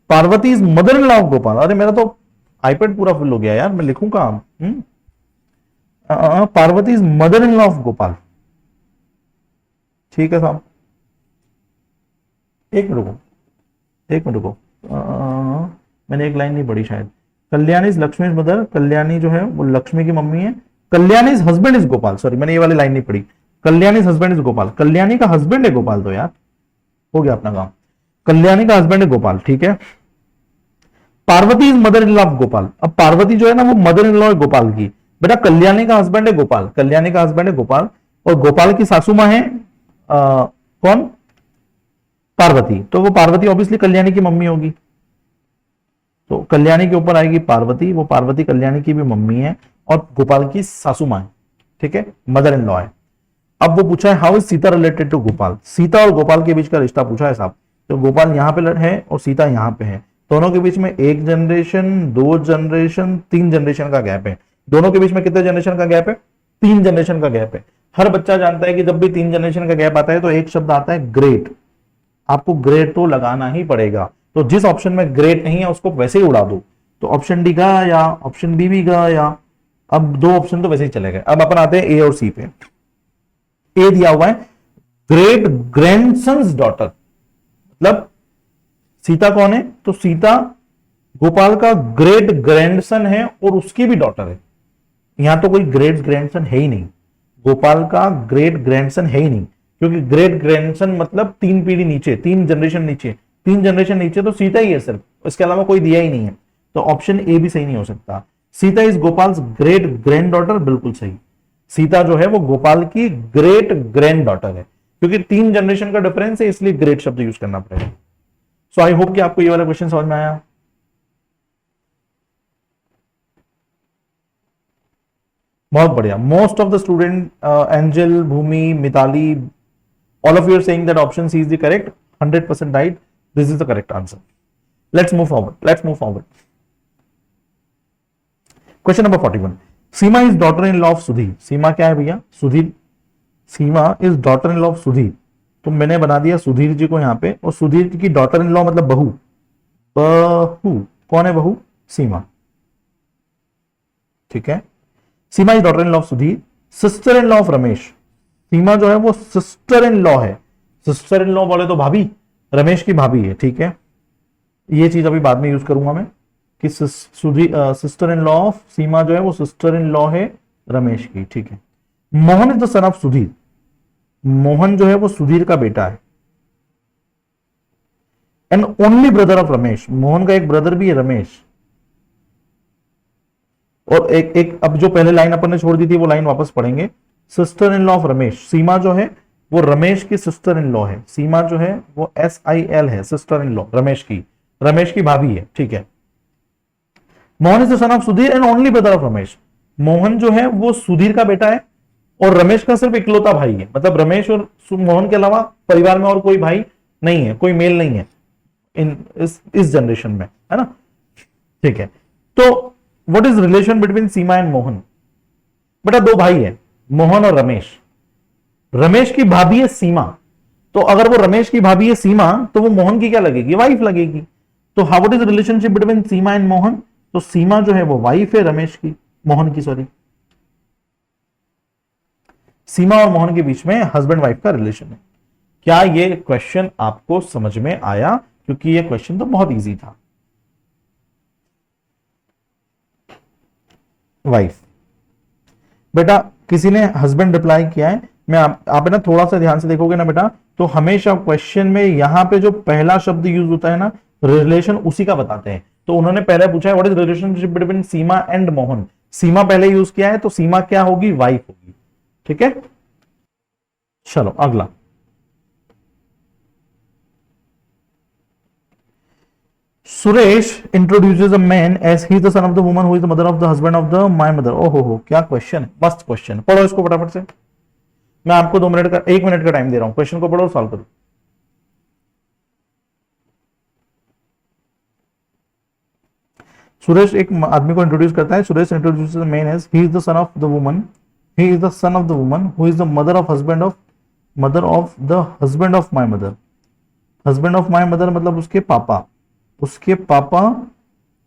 Parvati is mother in law of Gopal. अरे मेरा तो आईपैड पूरा फुल हो गया यार, मैं लिखूं काम। Parvati is mother in law of Gopal. ठीक है साहब, एक मिनट रुको, एक मिनट रुको, मैंने एक लाइन नहीं पढ़ी शायद। Kalyani is Lakshmi mother. कल्याणी जो है वो लक्ष्मी की मम्मी है। Kalyani husband is Gopal. Sorry, मैंने ये वाली लाइन नहीं पढ़ी। Kalyani husband is Gopal. कल्याणी का हस्बैंड है गोपाल, तो यार हो गया अपना काम। कल्याणी का हस्बैंड है गोपाल, ठीक है। Parvati is mother in law of Gopal. अब पार्वती जो है ना वो मदर इन लॉ है गोपाल की। बेटा कल्याणी का हस्बैंड है गोपाल। कल्याणी का हस्बैंड है गोपाल, और गोपाल की सासू मां है कौन? पार्वती। तो वो पार्वती ऑब्वियसली कल्याणी की मम्मी होगी, तो कल्याणी के ऊपर आएगी पार्वती। वो पार्वती कल्याणी की भी मम्मी है और गोपाल की सासू मां है, ठीक है, मदर इन लॉ है। अब वो पूछा है how is Sita related to Gopal. Sita और गोपाल के बीच का रिश्ता पूछा है साहब। तो गोपाल यहां पे है और सीता यहां पे है, दोनों के बीच में एक जनरेशन, दो जनरेशन, तीन जनरेशन का गैप है। दोनों के बीच में कितने जनरेशन का गैप है? तीन जनरेशन का गैप है। हर बच्चा जानता है कि जब भी तीन जनरेशन का गैप आता है तो एक शब्द आता है ग्रेट। आपको ग्रेट तो लगाना ही पड़ेगा, तो जिस ऑप्शन में ग्रेट नहीं है उसको वैसे ही उड़ा दो। तो ऑप्शन डी का या ऑप्शन बी भी का, या अब दो ऑप्शन तो वैसे ही चले गए। अब अपन आते हैं ए और सी पे। ए दिया हुआ है ग्रेट ग्रैंडसन्स डॉटर, मतलब सीता कौन है? तो सीता गोपाल का ग्रेट ग्रैंडसन है और उसकी भी डॉटर है। यहां तो कोई ग्रेट ग्रैंडसन है ही नहीं, गोपाल का ग्रेट ग्रैंडसन है ही नहीं, क्योंकि ग्रेट ग्रैंडसन मतलब तीन पीढ़ी नीचे, तीन जनरेशन नीचे, तीन जनरेशन नीचे तो सीता ही है सिर्फ, इसके अलावा कोई दिया ही नहीं है। तो ऑप्शन ए भी सही नहीं हो सकता। Sita is Gopal great grand daughter, बिल्कुल सही। सीता जो है वो गोपाल की ग्रेट ग्रैंड डॉटर है, क्योंकि तीन जनरेशन का डिफरेंस है, इसलिए ग्रेट शब्द यूज करना पड़ेगा। सो आई होप कि आपको ये वाला क्वेश्चन समझ में आया। बहुत बढ़िया। Most of the student, Angel, Bhumi, Mitali, all of you are saying that option C is the correct, 100% right. This is the correct answer. Let's move forward. Question number 41, Seema is daughter in law of Sudhir. Seema क्या है भैया? Sudhir. Seema is daughter in law of Sudhir, तो मैंने बना दिया सुधीर जी को यहां पे, और सुधीर जी की डॉटर इन लॉ मतलब बहू। बहू कौन है? बहू सीमा, ठीक है। Seema is daughter in law of Sudhir, sister in law of Ramesh. Seema जो है वो सिस्टर इन लॉ है। सिस्टर इन लॉ बोले तो भाभी, रमेश की भाभी है, ठीक है। ये चीज अभी बाद में यूज करूंगा मैं कि सिस्टर इन लॉ ऑफ सीमा जो है वो सिस्टर इन लॉ है रमेश की, ठीक है। Mohan is the son of Sudhir. Mohan जो है वो सुधीर का बेटा है। And only brother of Ramesh. Mohan का एक ब्रदर भी है रमेश। और एक अब जो पहले लाइन अपन ने छोड़ दी थी वो लाइन वापस पढ़ेंगे। Sister in law of Ramesh, Seema जो है वो रमेश की सिस्टर इन लॉ है। सीमा जो है वो SIL है, सिस्टर इन लॉ, रमेश की भाभी है, ठीक है। Mohan is the son of Sudhir and only brother of Ramesh. Mohan जो है वो सुधीर का बेटा है और रमेश का सिर्फ इकलौता भाई है। मतलब रमेश और मोहन के अलावा परिवार में और कोई भाई नहीं है, कोई मेल नहीं है इस जनरेशन में, है ना, ठीक है। तो what is relation between Seema and Mohan? बेटा दो भाई है, मोहन और रमेश। रमेश की भाभी है सीमा, तो अगर वो रमेश की भाभी है सीमा तो वो मोहन की क्या लगेगी? वाइफ लगेगी। तो how what is relationship between Seema and Mohan? तो सीमा जो है वो वाइफ है रमेश की, मोहन की, सॉरी। सीमा और मोहन के बीच में हस्बैंड वाइफ का रिलेशन है। क्या ये क्वेश्चन आपको समझ में आया? क्योंकि ये क्वेश्चन तो बहुत इजी था। वाइफ, बेटा किसी ने हस्बैंड रिप्लाई किया है। मैं आप ना थोड़ा सा ध्यान से देखोगे ना बेटा, तो हमेशा क्वेश्चन में यहां पे जो पहला शब्द यूज होता है ना, रिलेशन उसी का बताते हैं। तो उन्होंने पहले पूछा है what is relationship between Seema and Mohan. Seema पहले यूज किया है, तो सीमा क्या होगी? वाइफ होगी, ठीक है। चलो अगला। Suresh introduces a man as he is the son of the woman who is the mother of the husband of the my mother. ओहो हो, क्या क्वेश्चन है, मस्त क्वेश्चन है। पढ़ो इसको फटाफट से। मैं आपको 2 मिनट का 1 मिनट का टाइम दे रहा हूं, क्वेश्चन को पढ़ो और सॉल्व करो। सुरेश एक आदमी को इंट्रोड्यूस करता है। Suresh introduces the man as he is the son of the woman, he is the son of the woman who is the mother of the husband of my mother. Husband of my mother मतलब उसके पापा, उसके पापा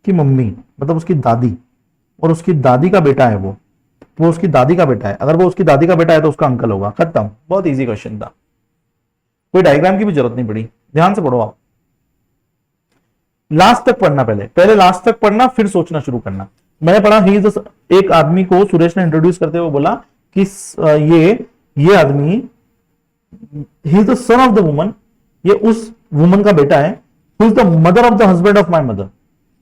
की mummy मतलब उसकी दादी, और उसकी दादी का बेटा है वो उसकी दादी का बेटा है। अगर वो उसकी दादी का बेटा है तो उसका अंकल होगा। खत्म, बहुत इजी क्वेश्चन था, कोई डायग्राम की भी जरूरत नहीं पड़ी। ध्यान से पढ़ो आप, लास्ट तक पढ़ना, पहले लास्ट तक पढ़ना, फिर सोचना शुरू करना। मैंने पढ़ा ही एक आदमी को सुरेश ने इंट्रोड्यूस करते हुए बोला कि ये आदमी ही is the son of the woman, ये उस वुमन का बेटा है, who is the mother of the husband of my mother,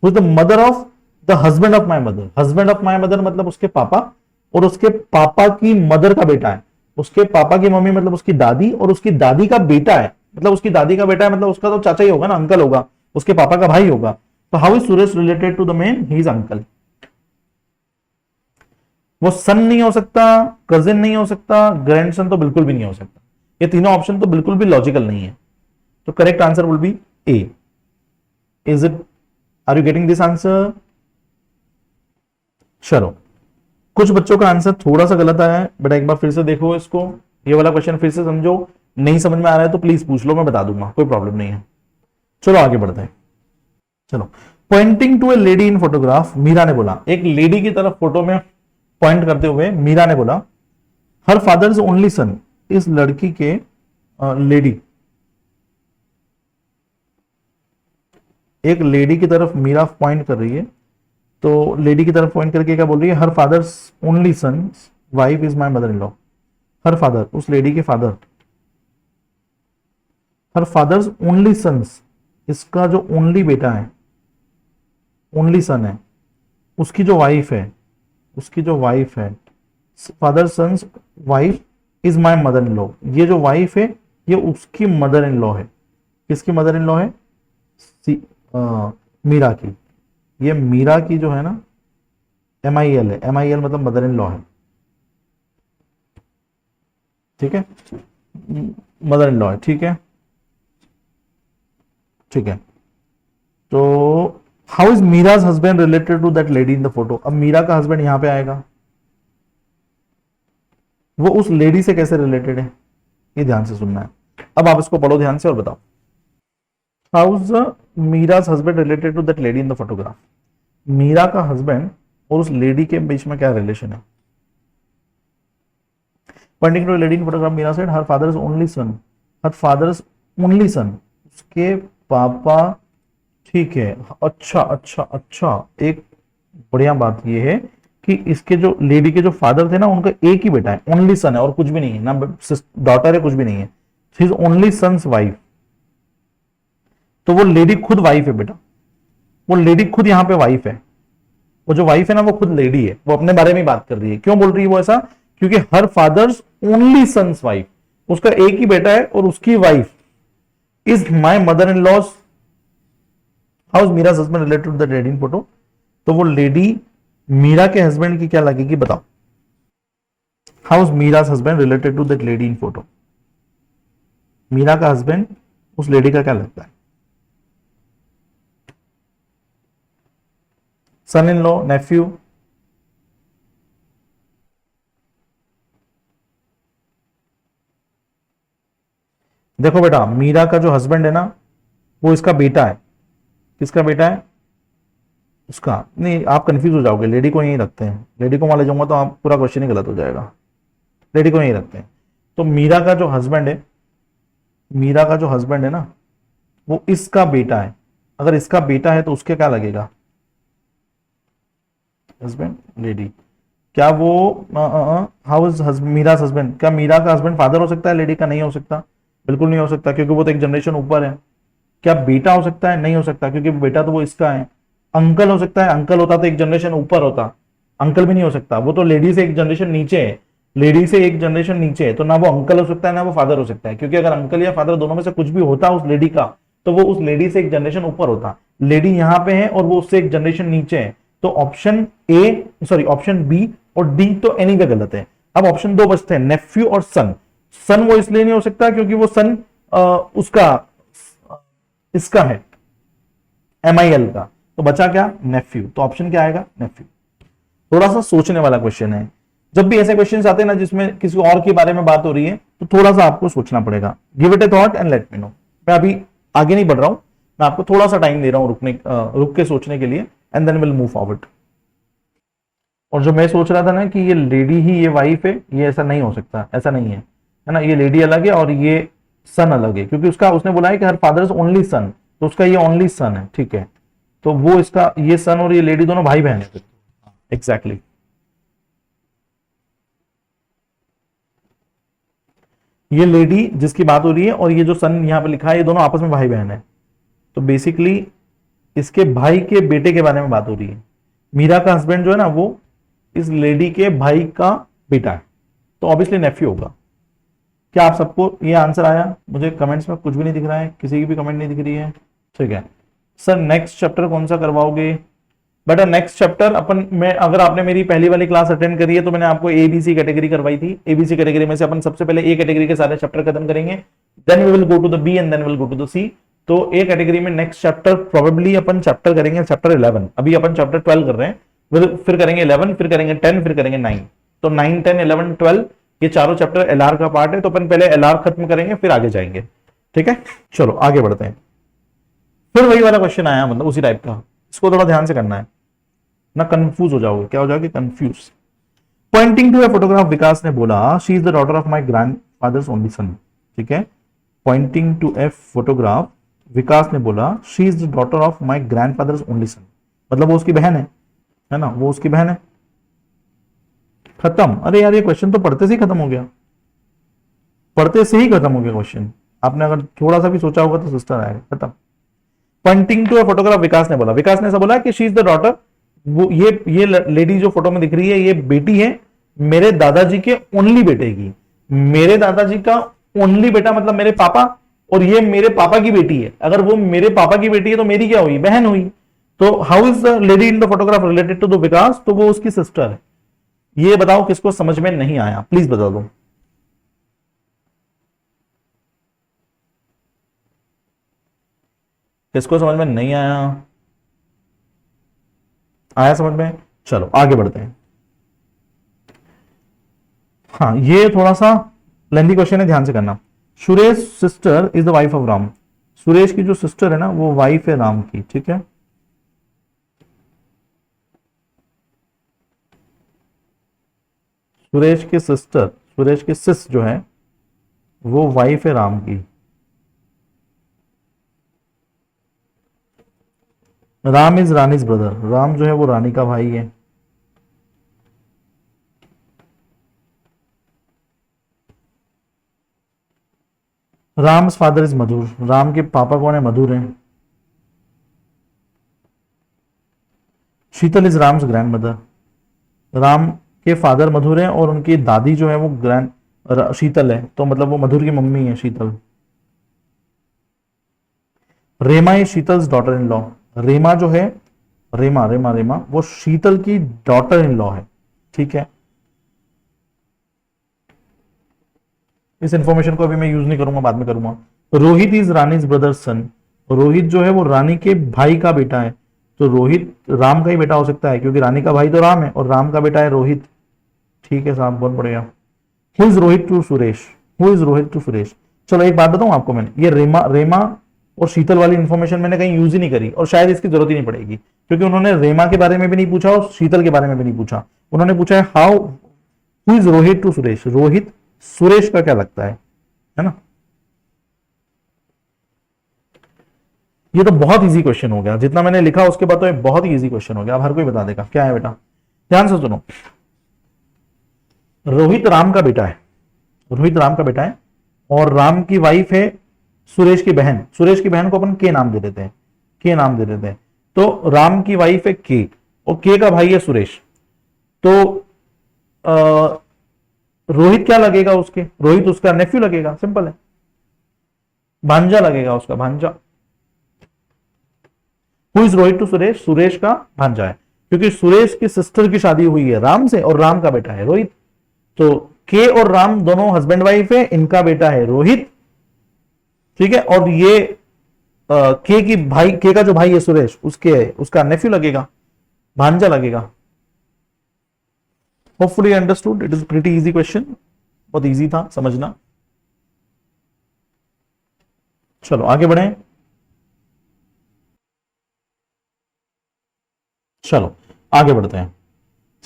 who is the mother of the husband of my mother. Husband of my mother मतलब उसके पापा, और उसके पापा की मदर का बेटा है। उसके पापा की मम्मी मतलब उसकी दादी, और उसकी दादी का बेटा है, मतलब उसकी दादी का बेटा है, मतलब उसका तो चाचा ही होगा ना, अंकल होगा, उसके पापा का भाई होगा। तो how is Suresh related to the man? He is uncle. वो सन नहीं हो सकता, कजिन नहीं हो सकता, ग्रैंडसन तो बिल्कुल भी नहीं हो सकता। ये तीनों ऑप्शन तो बिल्कुल भी लॉजिकल नहीं है। तो correct answer will be A. Is it, are you getting this answer? चलो, कुछ बच्चों का आंसर थोड़ा सा गलत आया है, बेटा एक बार फिर से देखो इसको, ये वाला क्वेश्चन फिर से समझो। नहीं समझ में आ रहा है तो प्लीज पूछ लो, मैं बता दूंगा, कोई प्रॉब्लम नहीं है। चलो आगे बढ़ते हैं। चलो, pointing to a lady in photograph, Meera ने बोला, एक लेडी की तरफ फोटो में पॉइंट करते हुए मीरा ने बोला, हर फादर्स ओनली सन, इस लड़की के लेडी, एक लेडी की तरफ मीरा पॉइंट कर रही है, तो लेडी की तरफ पॉइंट करके क्या बोल रही है? Her father's only son wife is my mother in law. Her father, उस लेडी के father, her father's only son's, इसका जो ओनली बेटा है, ओनली सन है, उसकी जो वाइफ है, father son's wife is my mother in law. ये जो वाइफ है ये उसकी मदर इन लॉ है। किसकी मदर इन लॉ है? मीरा की। ये मीरा की जो है ना, MIL है, MIL मतलब मदर इन लॉ है, ठीक है, मदर इन लॉ है, ठीक है, ठीक है। तो how is Meera's husband related to that lady in the photo? अब मीरा का हस्बैंड यहां पे आएगा, वो उस लेडी से कैसे रिलेटेड है, ये ध्यान से सुनना है। अब आप इसको पढ़ो ध्यान से और बताओ, how is Meera's husband related to that lady in the photograph? Meera का हस्बैंड और उस लेडी के बीच में क्या रिलेशन है? Pointing to lady in photograph, Meera said her father is only son, her father is only son, उसके पापा, ठीक है, अच्छा अच्छा अच्छा। एक बढ़िया बात ये है कि इसके जो लेडी के जो फादर थे ना, उनका एक ही बेटा है, ओनली सन है और कुछ भी नहीं है ना, डॉटर है, कुछ भी नहीं है, she is only son's wife. तो वो लेडी खुद वाइफ है बेटा, वो लेडी खुद यहां पे वाइफ है, वो जो वाइफ है ना वो खुद लेडी है, वो अपने बारे में बात कर रही है। क्यों बोल रही है वो ऐसा? क्योंकि her father's only son's wife, उसका एक ही बेटा है और उसकी wife is my mother in laws. How is Meera's husband related to the lady in photo? तो वो लेडी मीरा के हस्बैंड की क्या लगेगी बताओ? How is Meera's husband related to that lady in photo? Meera का हस्बैंड उस लेडी का क्या लगता है? Son in law, nephew? देखो बेटा, मीरा का जो हस्बैंड है ना, वो इसका बेटा है। किसका बेटा है? उसका। नहीं, आप कंफ्यूज हो जाओगे, लेडी को यहीं रखते हैं, लेडी को वहां ले जाऊंगा तो आप पूरा क्वेश्चन ही गलत हो जाएगा, लेडी को यहीं रखते हैं। तो मीरा का जो हस्बैंड है, मीरा का जो हस्बैंड है ना, वो इसका बेटा है। अगर इसका बेटा है तो उसके क्या लगेगा? Husband lady. क्या वो हाउ इज मीरा हस्बैंड, क्या मीरा का हस्बैंड फादर हो सकता है लेडी का? नहीं हो सकता, बिल्कुल नहीं हो सकता, क्योंकि वो तो एक जनरेशन ऊपर है। क्या बेटा हो सकता है? नहीं हो सकता, क्योंकि बेटा तो वो इसका है। अंकल हो सकता है? अंकल होता तो एक जनरेशन ऊपर होता, अंकल भी नहीं हो सकता, वो तो लेडी से एक जनरेशन नीचे है, लेडी से एक जनरेशन नीचे है, तो ना वो अंकल हो सकता है ना वो फादर हो सकता है, क्योंकि अगर अंकल या फादर दोनों में से कुछ भी होता उस लेडी का, तो वो उस लेडी से एक जनरेशन ऊपर होता। लेडी यहां पे है और वो उससे एक जनरेशन नीचे है, तो option A, sorry option B और डी तो एनी वे गलत है। अब ऑप्शन दो बचते हैं, नेफ्यू और सन। सन वो इसलिए नहीं हो सकता क्योंकि वो सन उसका इसका है, MIL का, तो बचा क्या? नेफ्यू। तो ऑप्शन क्या आएगा? नेफ्यू। थोड़ा सा सोचने वाला क्वेश्चन है, जब भी ऐसे क्वेश्चन आते हैं ना जिसमें किसी और के बारे में बात हो रही है, तो थोड़ा सा आपको सोचना पड़ेगा। Give it A thought and let me no. मैं अभी आगे नहीं बढ़ रहा हूं, मैं आपको थोड़ा सा टाइम दे रहा हूं रुक के सोचने के लिए, and then will move forward. और जो मैं सोच रहा था ना कि ये लेडी ही ये वाइफ है, ये ऐसा नहीं हो सकता, ऐसा नहीं है, है ना। ये लेडी अलग है और ये सन अलग है, क्योंकि उसका उसने बोला है कि हर फादर इज ओनली सन, तो उसका ये ओनली सन है, ठीक है। तो वो इसका ये सन और ये लेडी दोनों भाई बहन है। एग्जैक्टली ये लेडी जिसकी बात हो रही है और ये जो सन यहां पे लिखा है, ये दोनों आपस में भाई बहन है। तो बेसिकली इसके भाई के बेटे के बारे में बात हो रही है। मीरा का हस्बैंड जो है ना, वो इस लेडी के भाई का बेटा है, तो ऑब्वियसली नेफ्यू होगा। क्या आप सबको ये आंसर आया? मुझे कमेंट्स में कुछ भी नहीं दिख रहा है, किसी की भी कमेंट नहीं दिख रही है, ठीक है। सर नेक्स्ट चैप्टर कौन सा करवाओगे? बेटा नेक्स्ट चैप्टर अपन में, अगर आपने मेरी पहली वाली क्लास अटेंड करी है तो मैंने आपको ABC कैटेगरी करवाई थी। ABC कैटेगरी में से अपन सबसे पहले A कैटेगरी के सारे चैप्टर खत्म करेंगे, then we will go to the B and then will go to the C। तो A कैटेगरी में नेक्स्ट चैप्टर प्रोबेबली अपन चैप्टर करेंगे चैप्टर 11, अभी अपन चैप्टर 12 कर रहे हैं, फिर करेंगे 11, फिर करेंगे 10, फिर करेंगे 9। तो 9, 10, 11, 12 ये चारों चैप्टर LR का पार्ट है, तो अपन पहले LR खत्म करेंगे फिर आगे जाएंगे, ठीक है। चलो आगे बढ़ते हैं। फिर वही वाला क्वेश्चन आया, मतलब उसी टाइप का, इसको थोड़ा ध्यान से करना है ना, कंफ्यूज हो जाओगे। क्या हो जाओगे? Confuse. Pointing to a photograph, Vikas ने बोला she is the daughter of my grandfather's only son, ठीक है। Pointing to a photograph, Vikas ने बोला she is the daughter of my grandfather's only son, मतलब वो उसकी बहन है ना, वो उसकी बहन है। खत्म। अरे यार ये क्वेश्चन तो पढ़ते से ही खत्म हो गया, पढ़ते से ही खत्म हो गया क्वेश्चन। आपने अगर थोड़ा सा भी सोचा होगा तो सिस्टर आएगा, खत्म। Poynting to a photograph, Vikas ने बोला, विकास ने ऐसा बोला कि शी इज द डॉटर, वो ये लेडी जो फोटो में दिख रही है ये बेटी है मेरे दादाजी के ओनली बेटे की। मेरे दादाजी का ओनली बेटा मतलब मेरे पापा, और ये मेरे पापा की बेटी है। अगर वो मेरे पापा की बेटी है तो मेरी क्या हुई? बहन हुई। तो how is the lady in the photograph related to the Vikas? तो वो उसकी सिस्टर है। ये बताओ किसको समझ में नहीं आया, प्लीज बता दो। किसको समझ में नहीं आया? आया समझ में? चलो आगे बढ़ते हैं। हाँ, ये थोड़ा सा लेंथी क्वेश्चन है, ध्यान से करना। Suresh sister is the wife of Ram. Suresh की जो सिस्टर है ना, वो वाइफ है राम की, ठीक है। सुरेश की सिस्टर, सुरेश की सिस जो है वो वाइफ है राम की। राम इज रानीज ब्रदर, राम जो है वो रानी का भाई है। राम्स फादर इज मधुर, राम के पापा कौन है? मधुर है। Sheetal is Ram's grand mother, Ram के फादर मधुर है और उनकी दादी जो है वो शीतल है, तो मतलब वो मधुर की मम्मी है Sheetal. Rema is Sheetal's daughter in law, Rema जो है, रेमा रेमा रेमा वो शीतल की डॉटर इन लॉ है, ठीक है। इस इंफॉर्मेशन को अभी मैं यूज नहीं करूंगा, बाद में करूंगा। रोहित इज रानीज ब्रदर सन, रोहित जो है वो रानी के भाई का बेटा है, तो रोहित राम का ही बेटा हो सकता है, क्योंकि रानी का भाई तो राम है और राम का बेटा है रोहित, ठीक है साहब, बहुत बढ़िया। Who is Rohit to Suresh, who is Rohit to Suresh. चलो एक बात बताऊं आपको, मैंने ये रेमा रेमा और शीतल वाली इंफॉर्मेशन मैंने कहीं यूज ही नहीं करी, और शायद इसकी जरूरत ही नहीं पड़ेगी, क्योंकि उन्होंने रेमा के बारे में भी नहीं पूछा और शीतल के बारे में भी नहीं पूछा। उन्होंने पूछा है how, who is Rohit to Suresh, Rohit Suresh का क्या लगता है ना। ये तो बहुत इजी क्वेश्चन हो गया, जितना मैंने लिखा उसके बाद तो ये बहुत ही इजी क्वेश्चन हो गया, अब हर कोई बता देगा क्या है बेटा। ध्यान से सुनो, रोहित राम का बेटा है, रोहित राम का बेटा है और राम की वाइफ है सुरेश की बहन, सुरेश की बहन को अपन के नाम दे देते हैं, के नाम दे देते हैं। तो राम की वाइफ है के और के का भाई है सुरेश, तो रोहित क्या लगेगा उसके, रोहित उसका नेफ्यू लगेगा, सिंपल है, भांजा लगेगा उसका, भांजा। Who is Rohit to Suresh, Suresh का भांजा है, क्योंकि सुरेश की सिस्टर की शादी हुई है राम से और राम का बेटा है रोहित, तो के और राम दोनों हस्बैंड वाइफ है, इनका बेटा है रोहित, ठीक है। और ये के की भाई, के का जो भाई है सुरेश, उसका नेफ्यू लगेगा, भांजा लगेगा। Hopefully understood, it is pretty easy question, बहुत इजी था समझना। चलो आगे बढ़े, चलो आगे बढ़ते हैं।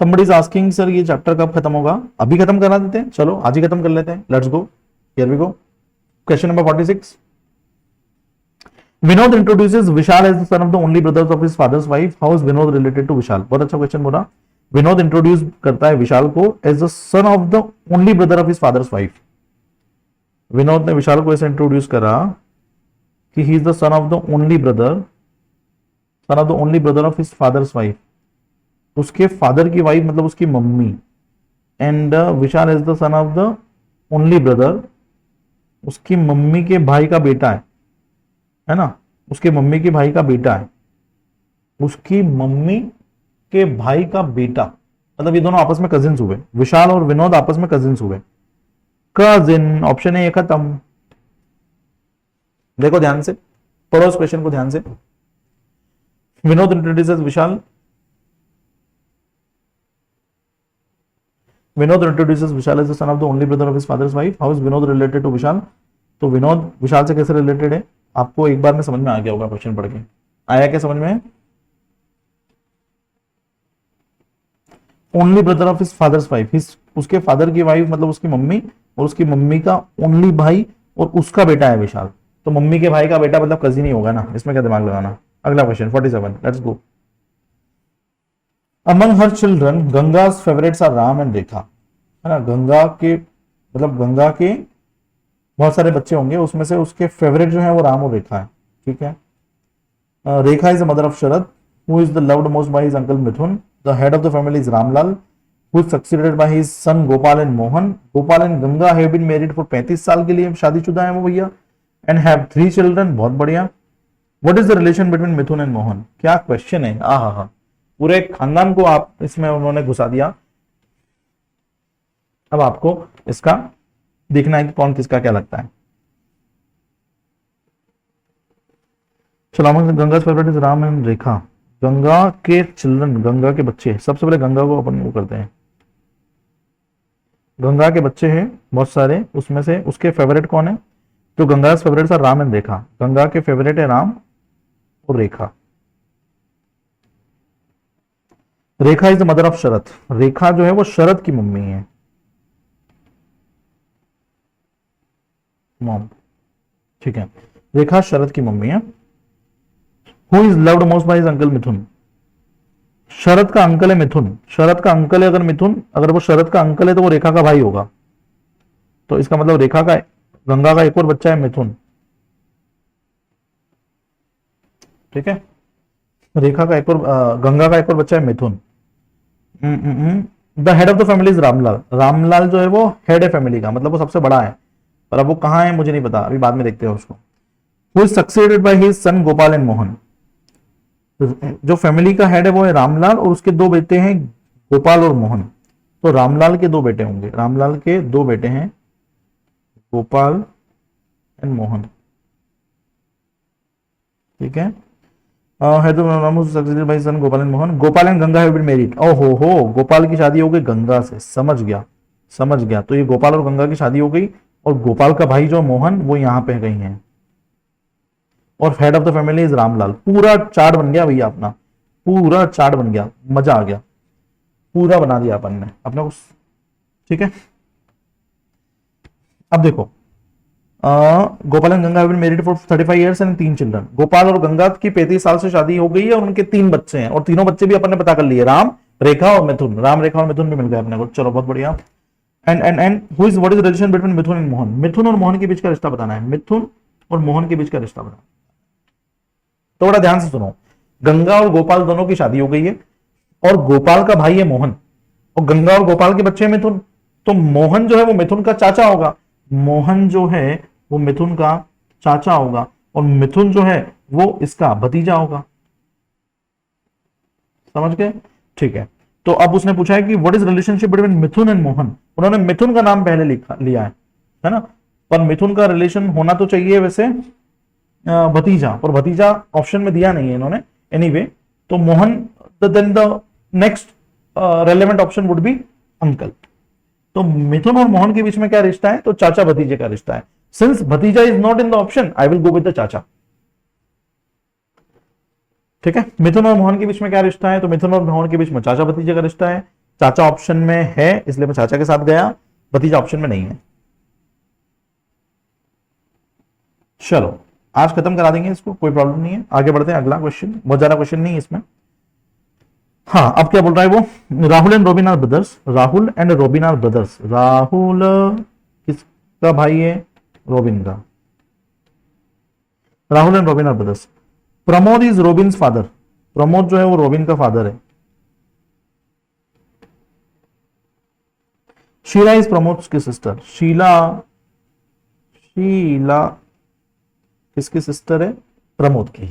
somebody is asking सर ये चैप्टर कब खत्म होगा? अभी खत्म करा देते हैं, चलो आज ही खत्म कर लेते हैं, let's go, here we go. Question number 46, Vinod introduces Vishal as the son of the only brothers of his father's wife, how is Vinod related to Vishal? बहुत अच्छा क्वेश्चन बोला। विनोद इंट्रोड्यूस करता है विशाल को as the son of the only brother of his father's wife. Vinod ने विशाल को ऐसे introduce करा कि he is the son of the only brother, son of the only brother of his father's wife, उसके फादर की वाइफ मतलब उसकी mummy, and Vishal is the son of the only brother, उसकी मम्मी के भाई का बेटा है ना, उसके मम्मी के भाई का बेटा है, उसकी मम्मी के भाई का बेटा, मतलब ये दोनों आपस में कजिन्स हुए, विशाल और विनोद आपस में कजिन्स हुए, कजिन, ऑप्शन है ये खत्म। देखो ध्यान से, पढ़ो इस क्वेश्चन को ध्यान से। Vinod introduces Vishal, Vinod introduces Vishal as the son of the only brother of his father's wife, how is Vinod related to Vishal? तो विनोद विशाल से कैसे रिलेटेड है, आपको एक बार में समझ में आ गया होगा क्वेश्चन पढ़ के, आया क्या समझ में? Only brother of his father's wife, उसके फादर की वाइफ मतलब उसकी मम्मी, और उसकी मम्मी का ओनली भाई और उसका बेटा है विशाल, तो मम्मी के भाई का बेटा मतलब कजिन ही होगा ना, इसमें क्या दिमाग लगाना। अगला question 47, let's go. Among her children Ganga's favourites are Ram and Rekha, है ना, गंगा के मतलब गंगा के बहुत सारे बच्चे होंगे, उसमें से उसके फेवरेट जो है वो राम और रेखा है, ठीक है। Rekha is the mother of Sharad, who is the loved most by his uncle Mithun, the head of the family is Ramlal, who is succeeded by his son Gopal and Mohan, Gopal and Ganga have been married for 35 साल के लिए शादीशुदा है वो भैया, एंड हैव 3 चिल्ड्रन, बहुत बढ़िया। What is the relation between Mithun and Mohan? क्या क्वेश्चन है, हा, पूरे खानदान को आप इसमें उन्होंने घुसा दिया। अब आपको इसका देखना है कि कौन किसका क्या लगता है। चलो Ganga favourite is Ram and Rekha. Ganga के चिल्ड्रन, गंगा के बच्चे, सबसे पहले गंगा को अपन वो करते हैं। गंगा के बच्चे हैं बहुत सारे, उसमें से उसके फेवरेट कौन है? तो गंगा फेवरेट है राम एंड रेखा। गंगा के फेवरेट है राम और रेखा। रेखा इज द मदर ऑफ शरद। रेखा जो है वो शरद की मम्मी है, मॉम। ठीक है, रेखा शरद की मम्मी है। Who is loved most by his uncle Mithun. Sharad का अंकल है मिथुन। शरद का अंकल है अगर मिथुन, अगर वो शरद का अंकल है तो वो रेखा का भाई होगा। तो इसका मतलब रेखा का, गंगा का एक और बच्चा है मिथुन। ठीक है, रेखा का एक और, गंगा का एक और बच्चा है Mithun. The head of the family is Ramlal. Ramlal जो है वो हेड है फैमिली का, मतलब वो सबसे बड़ा है, पर अब वो कहां है मुझे नहीं पता, अभी बाद में देखते हैं उसको। Who is succeeded bye his son Gopal and Mohan. जो फैमिली का हेड है वो है रामलाल और उसके दो बेटे हैं गोपाल और मोहन। तो रामलाल के दो बेटे होंगे, रामलाल के दो बेटे हैं गोपाल एंड मोहन। ठीक है, भाई son Gopal and Mohan. Gopal and Ganga have been married. ओहो हो, गोपाल की शादी हो गई गंगा से, समझ गया समझ गया। तो ये गोपाल और गंगा की शादी हो गई और गोपाल का भाई जो मोहन वो यहां पे गई है। और head of the family is Ramlal. पूरा चार्ट बन गया भैया अपना, पूरा चार्ट बन गया, मजा आ गया, पूरा बना दिया अपन ने अपने को। ठीक है, अब देखो, Gopal and Ganga have been married for 35 years and 3 children. Gopal और गंगा की 35 साल से शादी हो गई है और उनके 3 बच्चे हैं, और तीनों बच्चे भी अपन ने पता कर लिए, राम रेखा और मिथुन। राम रेखा और मिथुन भी मिल गए अपने को, चलो बहुत बढ़िया। And who is, what is relation between Mithun and Mohan. Mithun और मोहन के बीच का रिश्ता बताना है, मिथुन और मोहन के बीच का रिश्ता बताना। तो बड़ा ध्यान से सुनो, गंगा और गोपाल दोनों की शादी हो गई है और गोपाल का भाई है मोहन और गंगा और गोपाल के बच्चे मिथुन। तो मोहन जो है वो मिथुन का चाचा होगा, मोहन जो है वो मिथुन का चाचा होगा और मिथुन जो है वो इसका भतीजा होगा। समझ गए? ठीक है, तो अब उसने पूछा है कि what is relationship between Mithun and Mohan. उन्होंने मिथुन का नाम पहले लिया है ना, पर मिथुन का रिलेशन होना तो चाहिए वैसे भतीजा, और भतीजा ऑप्शन में दिया नहीं है इन्होंने। एनीवे, तो Mohan, then the next relevant option would be uncle. तो मिथुन और मोहन के बीच में क्या रिश्ता है? तो चाचा भतीजे का रिश्ता है। सिंस भतीजा is not in the option, I will go with the चाचा। ठीक है, मिथुन और मोहन के बीच में क्या रिश्ता है? तो मिथुन और मोहन के बीच में चाचा भतीजे का रिश्ता है। चाचा ऑप्शन में है इसलिए मैं चाचा के साथ गया, भतीजा ऑप्शन में नहीं है। चलो आज खत्म करा देंगे इसको, कोई प्रॉब्लम नहीं है, आगे बढ़ते हैं। अगला क्वेश्चन, बहुत ज्यादा क्वेश्चन नहीं है इसमें। हाँ, अब क्या बोल रहा है वो, Rahul and Robin are brothers. Rahul and Robin are brothers. Rahul किसका भाई है? रोबिन का। Rahul and Robin are brothers. Pramod is Robin father. Pramod जो है वो रोबिन का फादर है। शीला इज प्रमोद की सिस्टर। शीला किसकी सिस्टर है? प्रमोद की।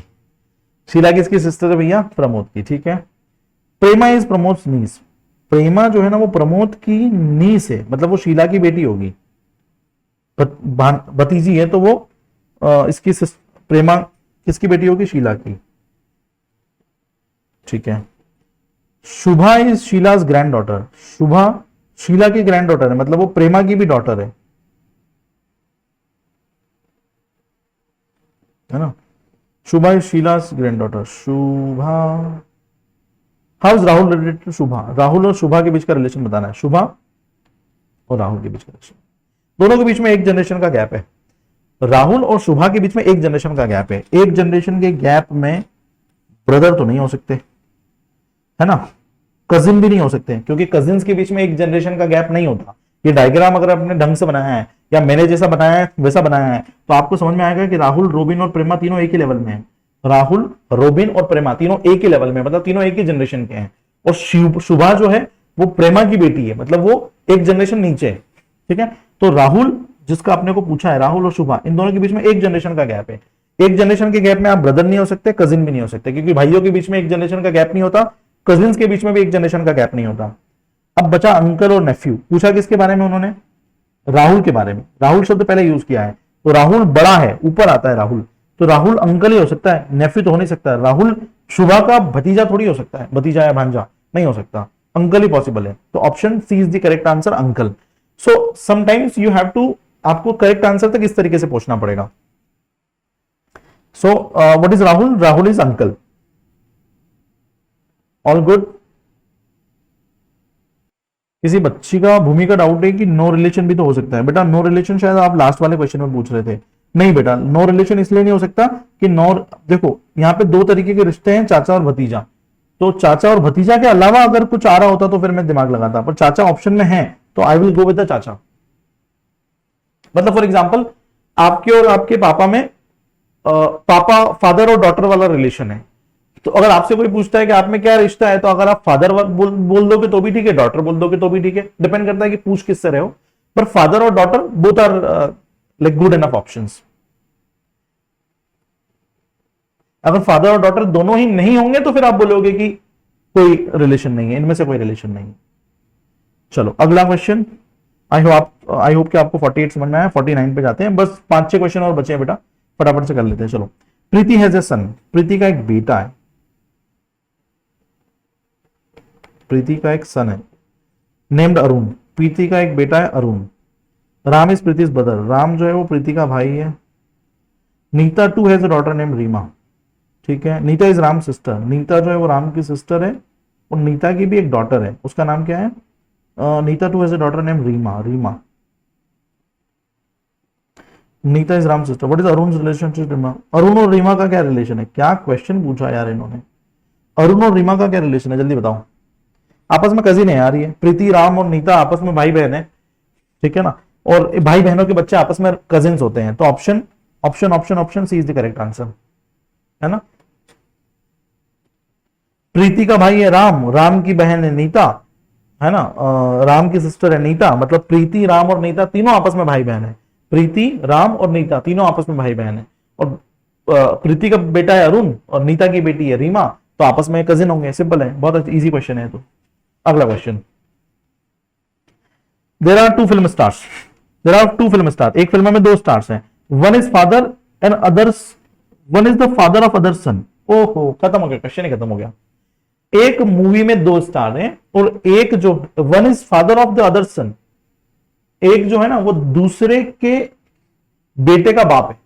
शीला किसकी सिस्टर है भैया? प्रमोद की। ठीक है, प्रेमा इज प्रमोद नीस। प्रेमा जो है ना वो प्रमोद की नीस है, मतलब वो शीला की बेटी होगी, भतीजी है, तो वो इसकी प्रेमा किसकी बेटी होगी? शीला की। ठीक है, शुभा इज शीलाज ग्रैंड डॉटर। शुभा शीला की ग्रैंड डॉटर है, मतलब वो प्रेमा की भी डॉटर है ना। Shubha is Sheela's grand daughter. Shubha, how is Rahul related to Shubha. Rahul और शुभा के बीच का रिलेशन बताना है, शुभा और राहुल के बीच का रिलेशन। दोनों के बीच में एक जनरेशन का गैप है। राहुल और शुभा के बीच में एक जनरेशन का गैप है। एक जनरेशन के गैप में ब्रदर तो नहीं हो सकते, है ना, कजिन भी नहीं हो सकते, क्योंकि कजिन्स के बीच में एक जनरेशन का गैप नहीं होता। ये डायग्राम अगर आपने ढंग से बनाया है या मैंने जैसा बनाया है वैसा बनाया है तो आपको समझ में आएगा कि राहुल, रोबिन और प्रेमा तीनों एक ही लेवल में है। राहुल, रोबिन और प्रेमा तीनों एक ही लेवल में, मतलब तीनों एक ही जनरेशन के हैं। और शुभा जो है वो प्रेमा की बेटी है, मतलब वो एक जनरेशन नीचे है। ठीक है, तो राहुल जिसका आपने को पूछा है, राहुल और शुभा, इन दोनों के बीच में एक जनरेशन का गैप है। एक जनरेशन के गैप में आप ब्रदर नहीं हो सकते, कजिन भी नहीं हो सकते, क्योंकि भाइयों के बीच में एक जनरेशन का गैप नहीं होता, कजिन्स के बीच में भी एक जनरेशन का गैप नहीं होता। अब बचा अंकल और नेफ्यू। पूछा किसके बारे में उन्होंने? राहुल के बारे में। राहुल शब्द पहले यूज किया है, तो राहुल बड़ा है, ऊपर आता है राहुल, तो राहुल अंकल ही हो सकता है, नेफ्यू तो हो नहीं सकता है। राहुल शुभा का भतीजा थोड़ी हो सकता है, भतीजा या भांजा नहीं हो सकता, अंकल ही पॉसिबल है। तो option C is the correct answer, uncle. So sometimes you have to, आपको करेक्ट आंसर तक इस तरीके से पूछना पड़ेगा। So what is Rahul? Rahul is uncle. All good. किसी बच्ची का भूमि का डाउट है कि नो रिलेशन भी तो हो सकता है। बेटा नो रिलेशन शायद आप लास्ट वाले क्वेश्चन में पूछ रहे थे। नहीं बेटा, नो रिलेशन इसलिए नहीं हो सकता कि नो, देखो यहाँ पे दो तरीके के रिश्ते हैं, चाचा और भतीजा। तो चाचा और भतीजा के अलावा अगर कुछ आ रहा होता तो फिर मैं दिमाग लगाता, पर चाचा ऑप्शन में है तो I will go with the चाचा। मतलब फॉर एग्जाम्पल आपके और आपके पापा में पापा फादर और डॉटर वाला रिलेशन है, तो अगर आपसे कोई पूछता है कि आप में क्या रिश्ता है, तो अगर आप फादर बोल दोगे तो भी ठीक है, डॉटर बोल दोगे तो भी ठीक है, डिपेंड करता है कि पूछ किससे रहे हो। पर फादर और daughter both are like good enough options. अगर फादर और डॉटर दोनों ही नहीं होंगे तो फिर आप बोलोगे कि कोई रिलेशन नहीं है, इनमें से कोई रिलेशन नहीं है। चलो अगला क्वेश्चन। आई होप कि आपको 48 समझ में आया। 49 पे जाते हैं, बस 5-6 क्वेश्चन और बचे हैं बेटा, फटाफट से कर लेते हैं। चलो, प्रीति हैज ए सन, प्रीति का एक बेटा है, प्रीति का एक सन है नेम्ड अरुण, प्रीति का एक बेटा है अरुण। राम इज प्रीतिज ब्रदर, राम जो है वो प्रीति का भाई है। Nita too has a daughter named Reema, ठीक है। नीता इज राम सिस्टर, नीता जो है वो राम की सिस्टर है, और नीता की भी एक डॉटर है, उसका नाम क्या है? Nita too has a daughter named Reema, Reema. Nita is Ram sister. What is Arun relationship Reema? Arun और रीमा का क्या रिलेशन है? क्या क्वेश्चन पूछा यार इन्होंने। अरुण और रीमा का क्या रिलेशन है, जल्दी बताओ। आपस में कजिन है यार ये, प्रीति राम और नीता आपस में भाई बहन है, ठीक है ना। और भाई बहनों के बच्चे आपस में कजिन्स होते हैं। तो option option option option C is the correct answer, है ना। प्रीति का भाई है राम, राम की बहन है नीता, है ना। राम की सिस्टर है नीता, मतलब प्रीति राम और नीता तीनों आपस में भाई बहन है। प्रीति राम और नीता तीनों आपस में भाई बहन है। और प्रीति का बेटा है अरुण और नीता की बेटी है रीमा, तो आपस में कजिन होंगे। सिंपल है, बहुत इजी क्वेश्चन है। तो अगला question. There are two film stars, there are two film star, एक फिल्म में दो स्टार्स हैं। One is father and others, one is the father of other son. ओहो, खत्म हो गया, क्वेश्चन ही खत्म हो गया। एक मूवी में दो स्टार हैं और एक जो one is father of the other son, एक जो है ना वो दूसरे के बेटे का बाप है,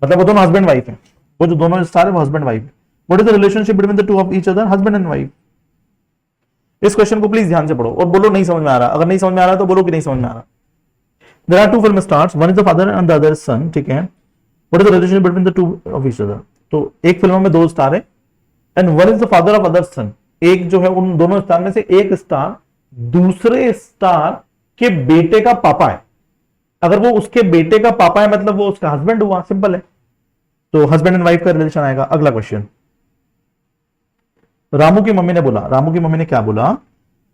मतलब वो दोनों हस्बैंड वाइफ है। वो जो दोनों स्टार है वो हस्बैंड वाइफ है। What is the relationship between the two of each other? Husband and wife. इस क्वेश्चन को प्लीज ध्यान से पढ़ो और बोलो नहीं समझ में आ रहा। अगर नहीं समझ में आ रहा तो बोलो कि नहीं समझ में आ रहा। There are two film stars, one is the father and the other son, ठीक है। What is the relationship between the two of each other? तो एक फिल्म में दो स्टार है and one is the father of other son, एक जो है उन दोनों स्टार में से एक स्टार दूसरे स्टार के बेटे का पापा है। अगर वो उसके बेटे का पापा है मतलब वो उसका हस्बैंड हुआ, सिंपल है। तो हस्बैंड एंड वाइफ का रिलेशन आएगा। अगला क्वेश्चन। रामू की मम्मी ने बोला, रामू की मम्मी ने क्या बोला?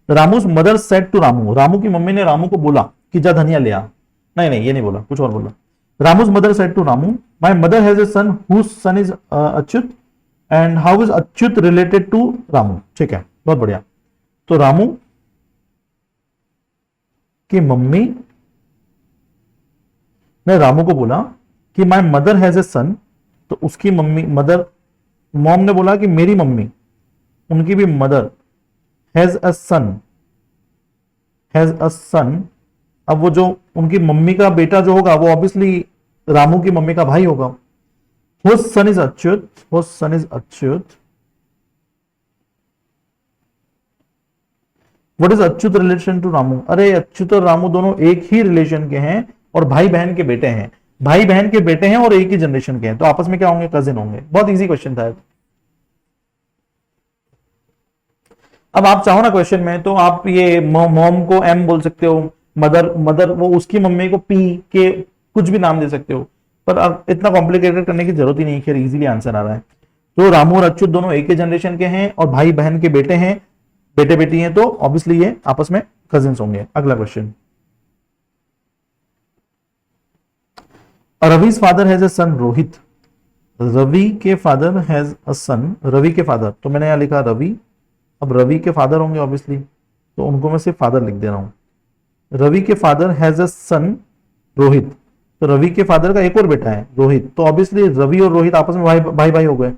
Ramu's mother said to Ramu, Ramu की मम्मी ने रामू को बोला कि जा धनिया ले आ। नहीं नहीं, ये नहीं बोला, कुछ और बोला। Ramu's mother said to Ramu, my mother has a son whose son is Achyut and how is Achyut related to Ramu. ठीक है, बहुत बढ़िया। तो रामू की मम्मी ने रामू को बोला कि माय मदर हैज ए सन, तो उसकी मम्मी मदर मॉम ने बोला कि मेरी मम्मी, उनकी भी mother has a son, has a son. अब वो जो उनकी मम्मी का बेटा जो होगा वो ऑब्वियसली रामू की मम्मी का भाई होगा। Whose son is Achyut, whose son is Achyut. What is Achyut relation to Ramu? अरे अच्युत और रामू दोनों एक ही रिलेशन के हैं और भाई बहन के बेटे हैं, भाई बहन के बेटे हैं और एक ही जनरेशन के हैं, तो आपस में क्या होंगे? कजिन होंगे। बहुत इजी क्वेश्चन था। अब आप चाहो ना क्वेश्चन में तो आप ये मॉम को एम बोल सकते हो, मदर मदर वो उसकी मम्मी को पी के कुछ भी नाम दे सकते हो, पर अब इतना कॉम्प्लिकेटेड करने की जरूरत ही नहीं, खैर इजीली आंसर आ रहा है। तो रामू और अच्युत दोनों एक ही जनरेशन के हैं और भाई बहन के बेटे हैं, बेटे बेटी हैं, तो ऑब्वियसली ये आपस में कजिन्स होंगे। अगला question. रवि's father has a son Rohit, Ravi के फादर हैज अ सन, रवि के फादर, तो मैंने यहां लिखा रवि। अब रवि के फादर होंगे ऑब्वियसली, तो उनको मैं सिर्फ फादर लिख दे रहा हूं। रवि के father has a son Rohit, तो रवि के फादर का एक और बेटा है रोहित, तो ऑब्वियसली रवि और रोहित आपस में भाई भाई हो गए, है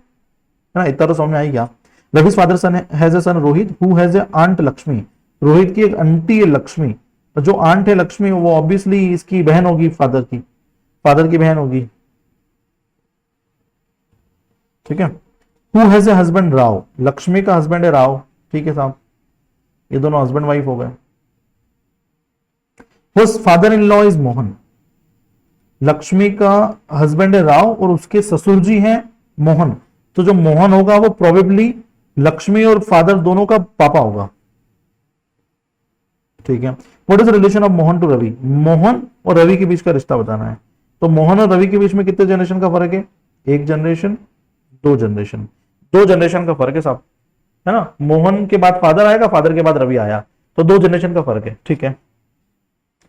ना, इतना तो समझ में आई क्या। Ravi's father son has a son Rohit who has a aunt Lakshmi, Rohit की एक आंटी है लक्ष्मी, तो जो आंट है लक्ष्मी वो ऑब्वियसली इसकी बहन होगी, फादर की बहन होगी, ठीक है। Who has a husband Rao, Lakshmi का हस्बैंड है राव, ठीक है साहब, ये दोनों हस्बैंड वाइफ हो गए। Whose father in law is Mohan, Lakshmi का हस्बैंड है राव और उसके ससुर जी हैं मोहन, तो जो मोहन होगा वो प्रोबेबली लक्ष्मी और फादर दोनों का पापा होगा, ठीक है। What is relation of Mohan to Ravi, Mohan और रवि के बीच का रिश्ता बताना है, तो मोहन और रवि के बीच में कितने जनरेशन का फर्क है, एक जनरेशन, दो जनरेशन का फर्क है साहब, है ना। मोहन के बाद फादर आएगा, फादर के बाद रवि आया, तो 2 जनरेशन का फर्क है, ठीक है।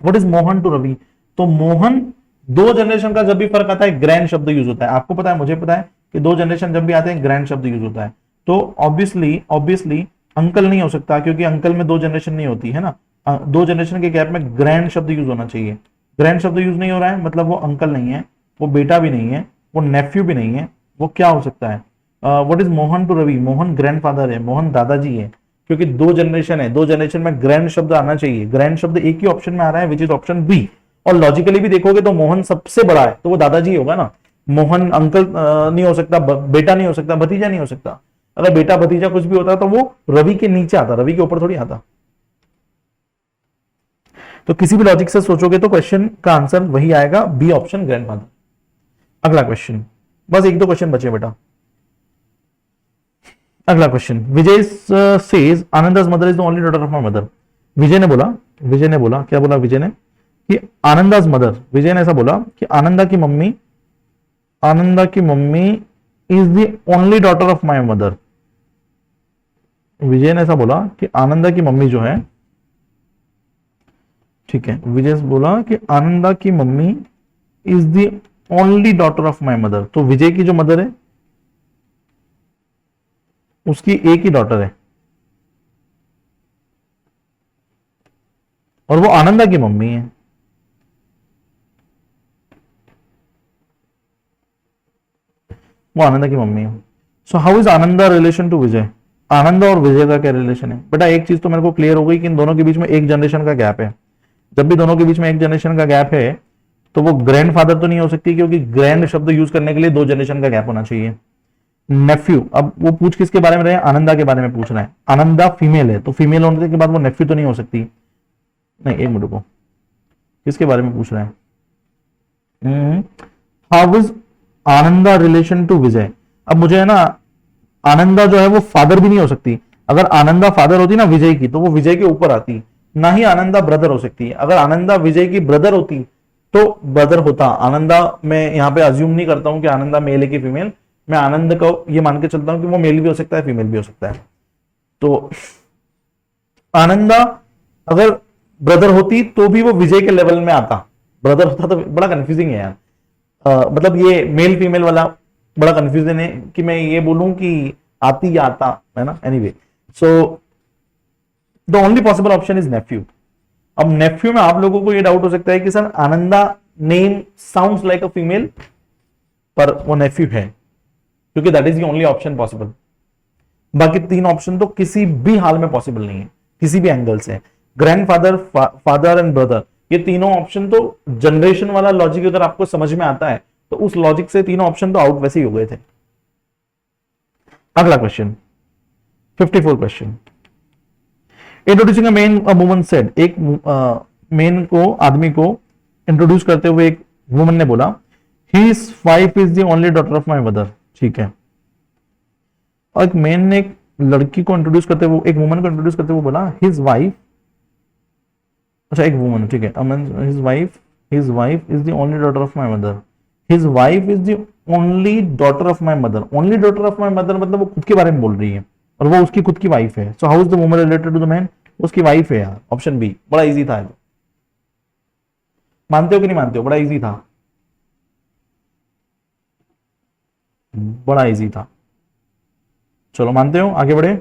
What is Mohan to Ravi, तो मोहन 2 जनरेशन का जब भी फर्क आता है ग्रैंड शब्द यूज होता है, आपको पता है मुझे पता है कि 2 जनरेशन जब भी आते हैं ग्रैंड शब्द यूज होता है, तो ऑब्वियसली अंकल नहीं हो सकता क्योंकि अंकल में 2 जनरेशन नहीं होती है ना, 2 जनरेशन के गैप में ग्रैंड शब्द यूज होना चाहिए, ग्रैंड शब्द यूज नहीं हो रहा है मतलब वो अंकल नहीं है, वो बेटा भी नहीं है, वो नेफ्यू भी नहीं है, वो क्या हो सकता है। What is Mohan to Ravi, Mohan grandfather है, मोहन दादाजी है, क्योंकि 2 जनरेशन है, 2 जनरेशन में ग्रैंड शब्द आना चाहिए, ग्रैंड शब्द एक ही ऑप्शन में आ रहा है विच इज ऑप्शन बी, और लॉजिकली भी देखोगे तो मोहन सबसे बड़ा है तो वो दादाजी होगा ना, मोहन अंकल नहीं हो सकता, बेटा नहीं हो सकता, भतीजा नहीं हो सकता, अगर बेटा भतीजा कुछ भी होता तो वो रवि के नीचे आता, रवि के ऊपर थोड़ी आता। तो किसी भी लॉजिक से सोचोगे तो क्वेश्चन का आंसर वही आएगा, बी ऑप्शन ग्रैंडफादर। अगला क्वेश्चन, बस 1-2 क्वेश्चन बचे बेटा। अगला question, Vijay says Ananda's mother is the only daughter of my mother, Vijay ने बोला क्या बोला विजय ने कि आनंदा's मदर, विजय ने ऐसा बोला कि आनंदा की मम्मी is the only daughter of my mother, Vijay ने ऐसा बोला कि आनंदा की मम्मी जो है, ठीक है, विजय बोला कि आनंदा की मम्मी is the only daughter of my mother, तो विजय की जो मदर है उसकी एक ही डॉटर है और वो आनंदा की मम्मी है, वो आनंदा की मम्मी है। So how is Ananda relation to Vijay, Ananda और विजय का क्या रिलेशन है बेटा, एक चीज तो मेरे को क्लियर हो गई कि इन दोनों के बीच में एक जनरेशन का गैप है, जब भी दोनों के बीच में एक जनरेशन का गैप है तो वो ग्रैंड फादर तो नहीं हो सकती क्योंकि ग्रैंड शब्द यूज करने के लिए 2 जनरेशन का गैप होना चाहिए। नेफ्यू, अब वो पूछ किसके बारे में रहे, आनंदा के बारे में पूछ रहा है, आनंदा फीमेल है तो फीमेल होने के बाद वो नेफ्यू तो नहीं हो सकती, नहीं एक मिनट को, किसके बारे में पूछ रहा है, how is Ananda relation to Vijay, अब मुझे है ना आनंदा जो है वो फादर भी नहीं हो सकती, अगर आनंदा फादर होती ना विजय की तो वो विजय के ऊपर आती, ना ही आनंदा ब्रदर हो सकती है, अगर आनंदा विजय की ब्रदर होती तो ब्रदर होता, आनंदा मैं यहां पे अज्यूम नहीं करता हूं कि आनंदा मेल है कि फीमेल, मैं आनंद को ये मान के चलता हूं कि वो मेल भी हो सकता है फीमेल भी हो सकता है, तो आनंदा अगर ब्रदर होती तो भी वो विजय के लेवल में आता, ब्रदर होता तो बड़ा कंफ्यूजिंग है यार, मतलब ये मेल फीमेल वाला बड़ा कंफ्यूजन है कि मैं ये बोलूं कि आती या आता, है ना, anyway so the only possible option is nephew. अब नेफ्यू में आप लोगों को ये डाउट हो सकता है कि sir Ananda name sounds like a female, पर वो नेफ्यू है क्योंकि that is the only option possible, बाकी 3 ऑप्शन तो किसी भी हाल में पॉसिबल नहीं है, किसी भी एंगल से, ग्रैंडफादर, फादर एंड ब्रदर, ये तीनों ऑप्शन तो जनरेशन वाला लॉजिक अगर आपको समझ में आता है तो उस लॉजिक से तीनों ऑप्शन तो आउट वैसे ही हो गए थे। अगला question 54 question, introducing a man a woman said, एक मैन को आदमी को इंट्रोड्यूस करते हुए एक वुमन ने बोला his wife is the only daughter of my mother, ठीक है, और एक मैन ने एक लड़की को इंट्रोड्यूस करते हुए, एक वुमन को इंट्रोड्यूस करते हुए बोला हिज वाइफ, अच्छा एक वुमन, ठीक है, his wife is the only daughter of my mother, his wife is the only daughter of my mother, only daughter of my mother मतलब वो खुद के बारे में बोल रही है और वो उसकी खुद की वाइफ है, so how is the woman related to the man, उसकी वाइफ है यार, ऑप्शन बी, बड़ा इजी था, मानते हो कि नहीं मानते हो, बड़ा इजी था, बड़ा इजी था, चलो मानते हो, आगे बढ़े।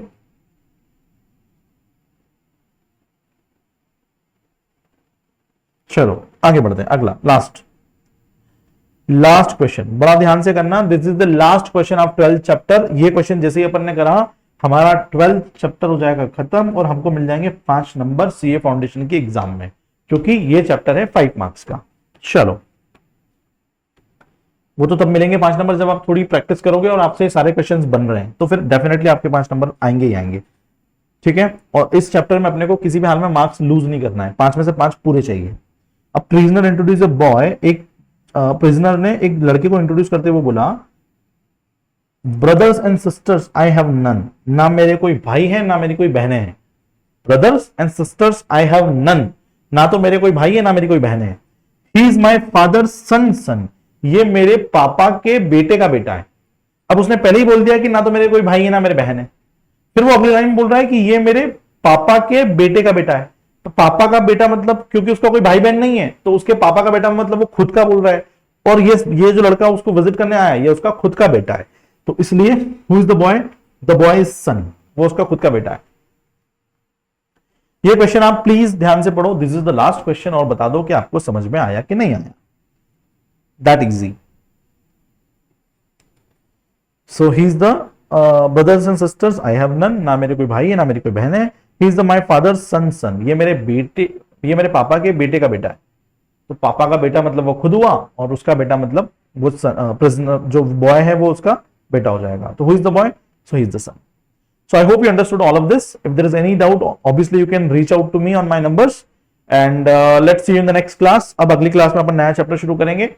चलो आगे बढ़ते हैं, अगला लास्ट लास्ट क्वेश्चन बड़ा ध्यान से करना, this is the last question of 12th chapter. ये क्वेश्चन जैसे ही अपन ने करा हमारा 12th चैप्टर हो जाएगा खत्म और हमको मिल जाएंगे 5 नंबर सीए फाउंडेशन के एग्जाम में, क्योंकि ये चैप्टर है 5 मार्क्स का। चलो वो तो तब मिलेंगे 5 नंबर जब आप थोड़ी प्रैक्टिस करोगे और आपसे सारे क्वेश्चंस बन रहे हैं, तो फिर डेफिनेटली आपके 5 नंबर आएंगे ही आएंगे, ठीक है। और इस चैप्टर में अपने को किसी भी हाल में मार्क्स लूज नहीं करना है, 5 में से 5 पूरे चाहिए। अब प्रिजनर इंट्रोड्यूस अ बॉय, एक प्रिजनर ने एक लड़के को इंट्रोड्यूस करते हुए बोला, brothers and sisters I have none, ना मेरे कोई भाई है ना मेरी कोई बहनें हैं। Brothers and sisters I have none, ना तो मेरे कोई भाई है ना मेरी कोई बहन है। He is my father's son, ये मेरे पापा के बेटे का बेटा है। अब उसने पहले ही बोल दिया कि ना तो मेरे कोई भाई है ना मेरे बहन है, फिर वो अगली लाइन बोल रहा है कि ये मेरे पापा के बेटे का बेटा है। तो पापा का बेटा मतलब, क्योंकि उसका कोई भाई बहन नहीं है तो उसके पापा का बेटा मतलब वो खुद का बोल रहा है, और ये जो लड़का उसको विजिट करने आया है ये उसका खुद का बेटा है, तो इसलिए who is the boy is son, वो उसका खुद का बेटा है। ये क्वेश्चन आप प्लीज ध्यान से पढ़ो, this is the last question, और बता दो कि आपको समझ में आया कि नहीं आया। That easy. So he is the brothers and sisters I have none, ना मेरे कोई भाई है ना मेरी कोई बहन है। He is the my father's son, ये मेरे पापा के बेटे का बेटा है। तो पापा का बेटा मतलब वो खुद हुआ, और उसका बेटा मतलब वो प्रिजनर जो बॉय है वो उसका बेटा हो जाएगा। तो who is the boy, so he is the son. So I hope you understood all of this. If there is any doubt, obviously you can reach out to me on my numbers, and let's see you in the next class. अब अगली class में अपन नया chapter शुरू करेंगे.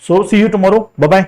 So see you tomorrow. Bye bye.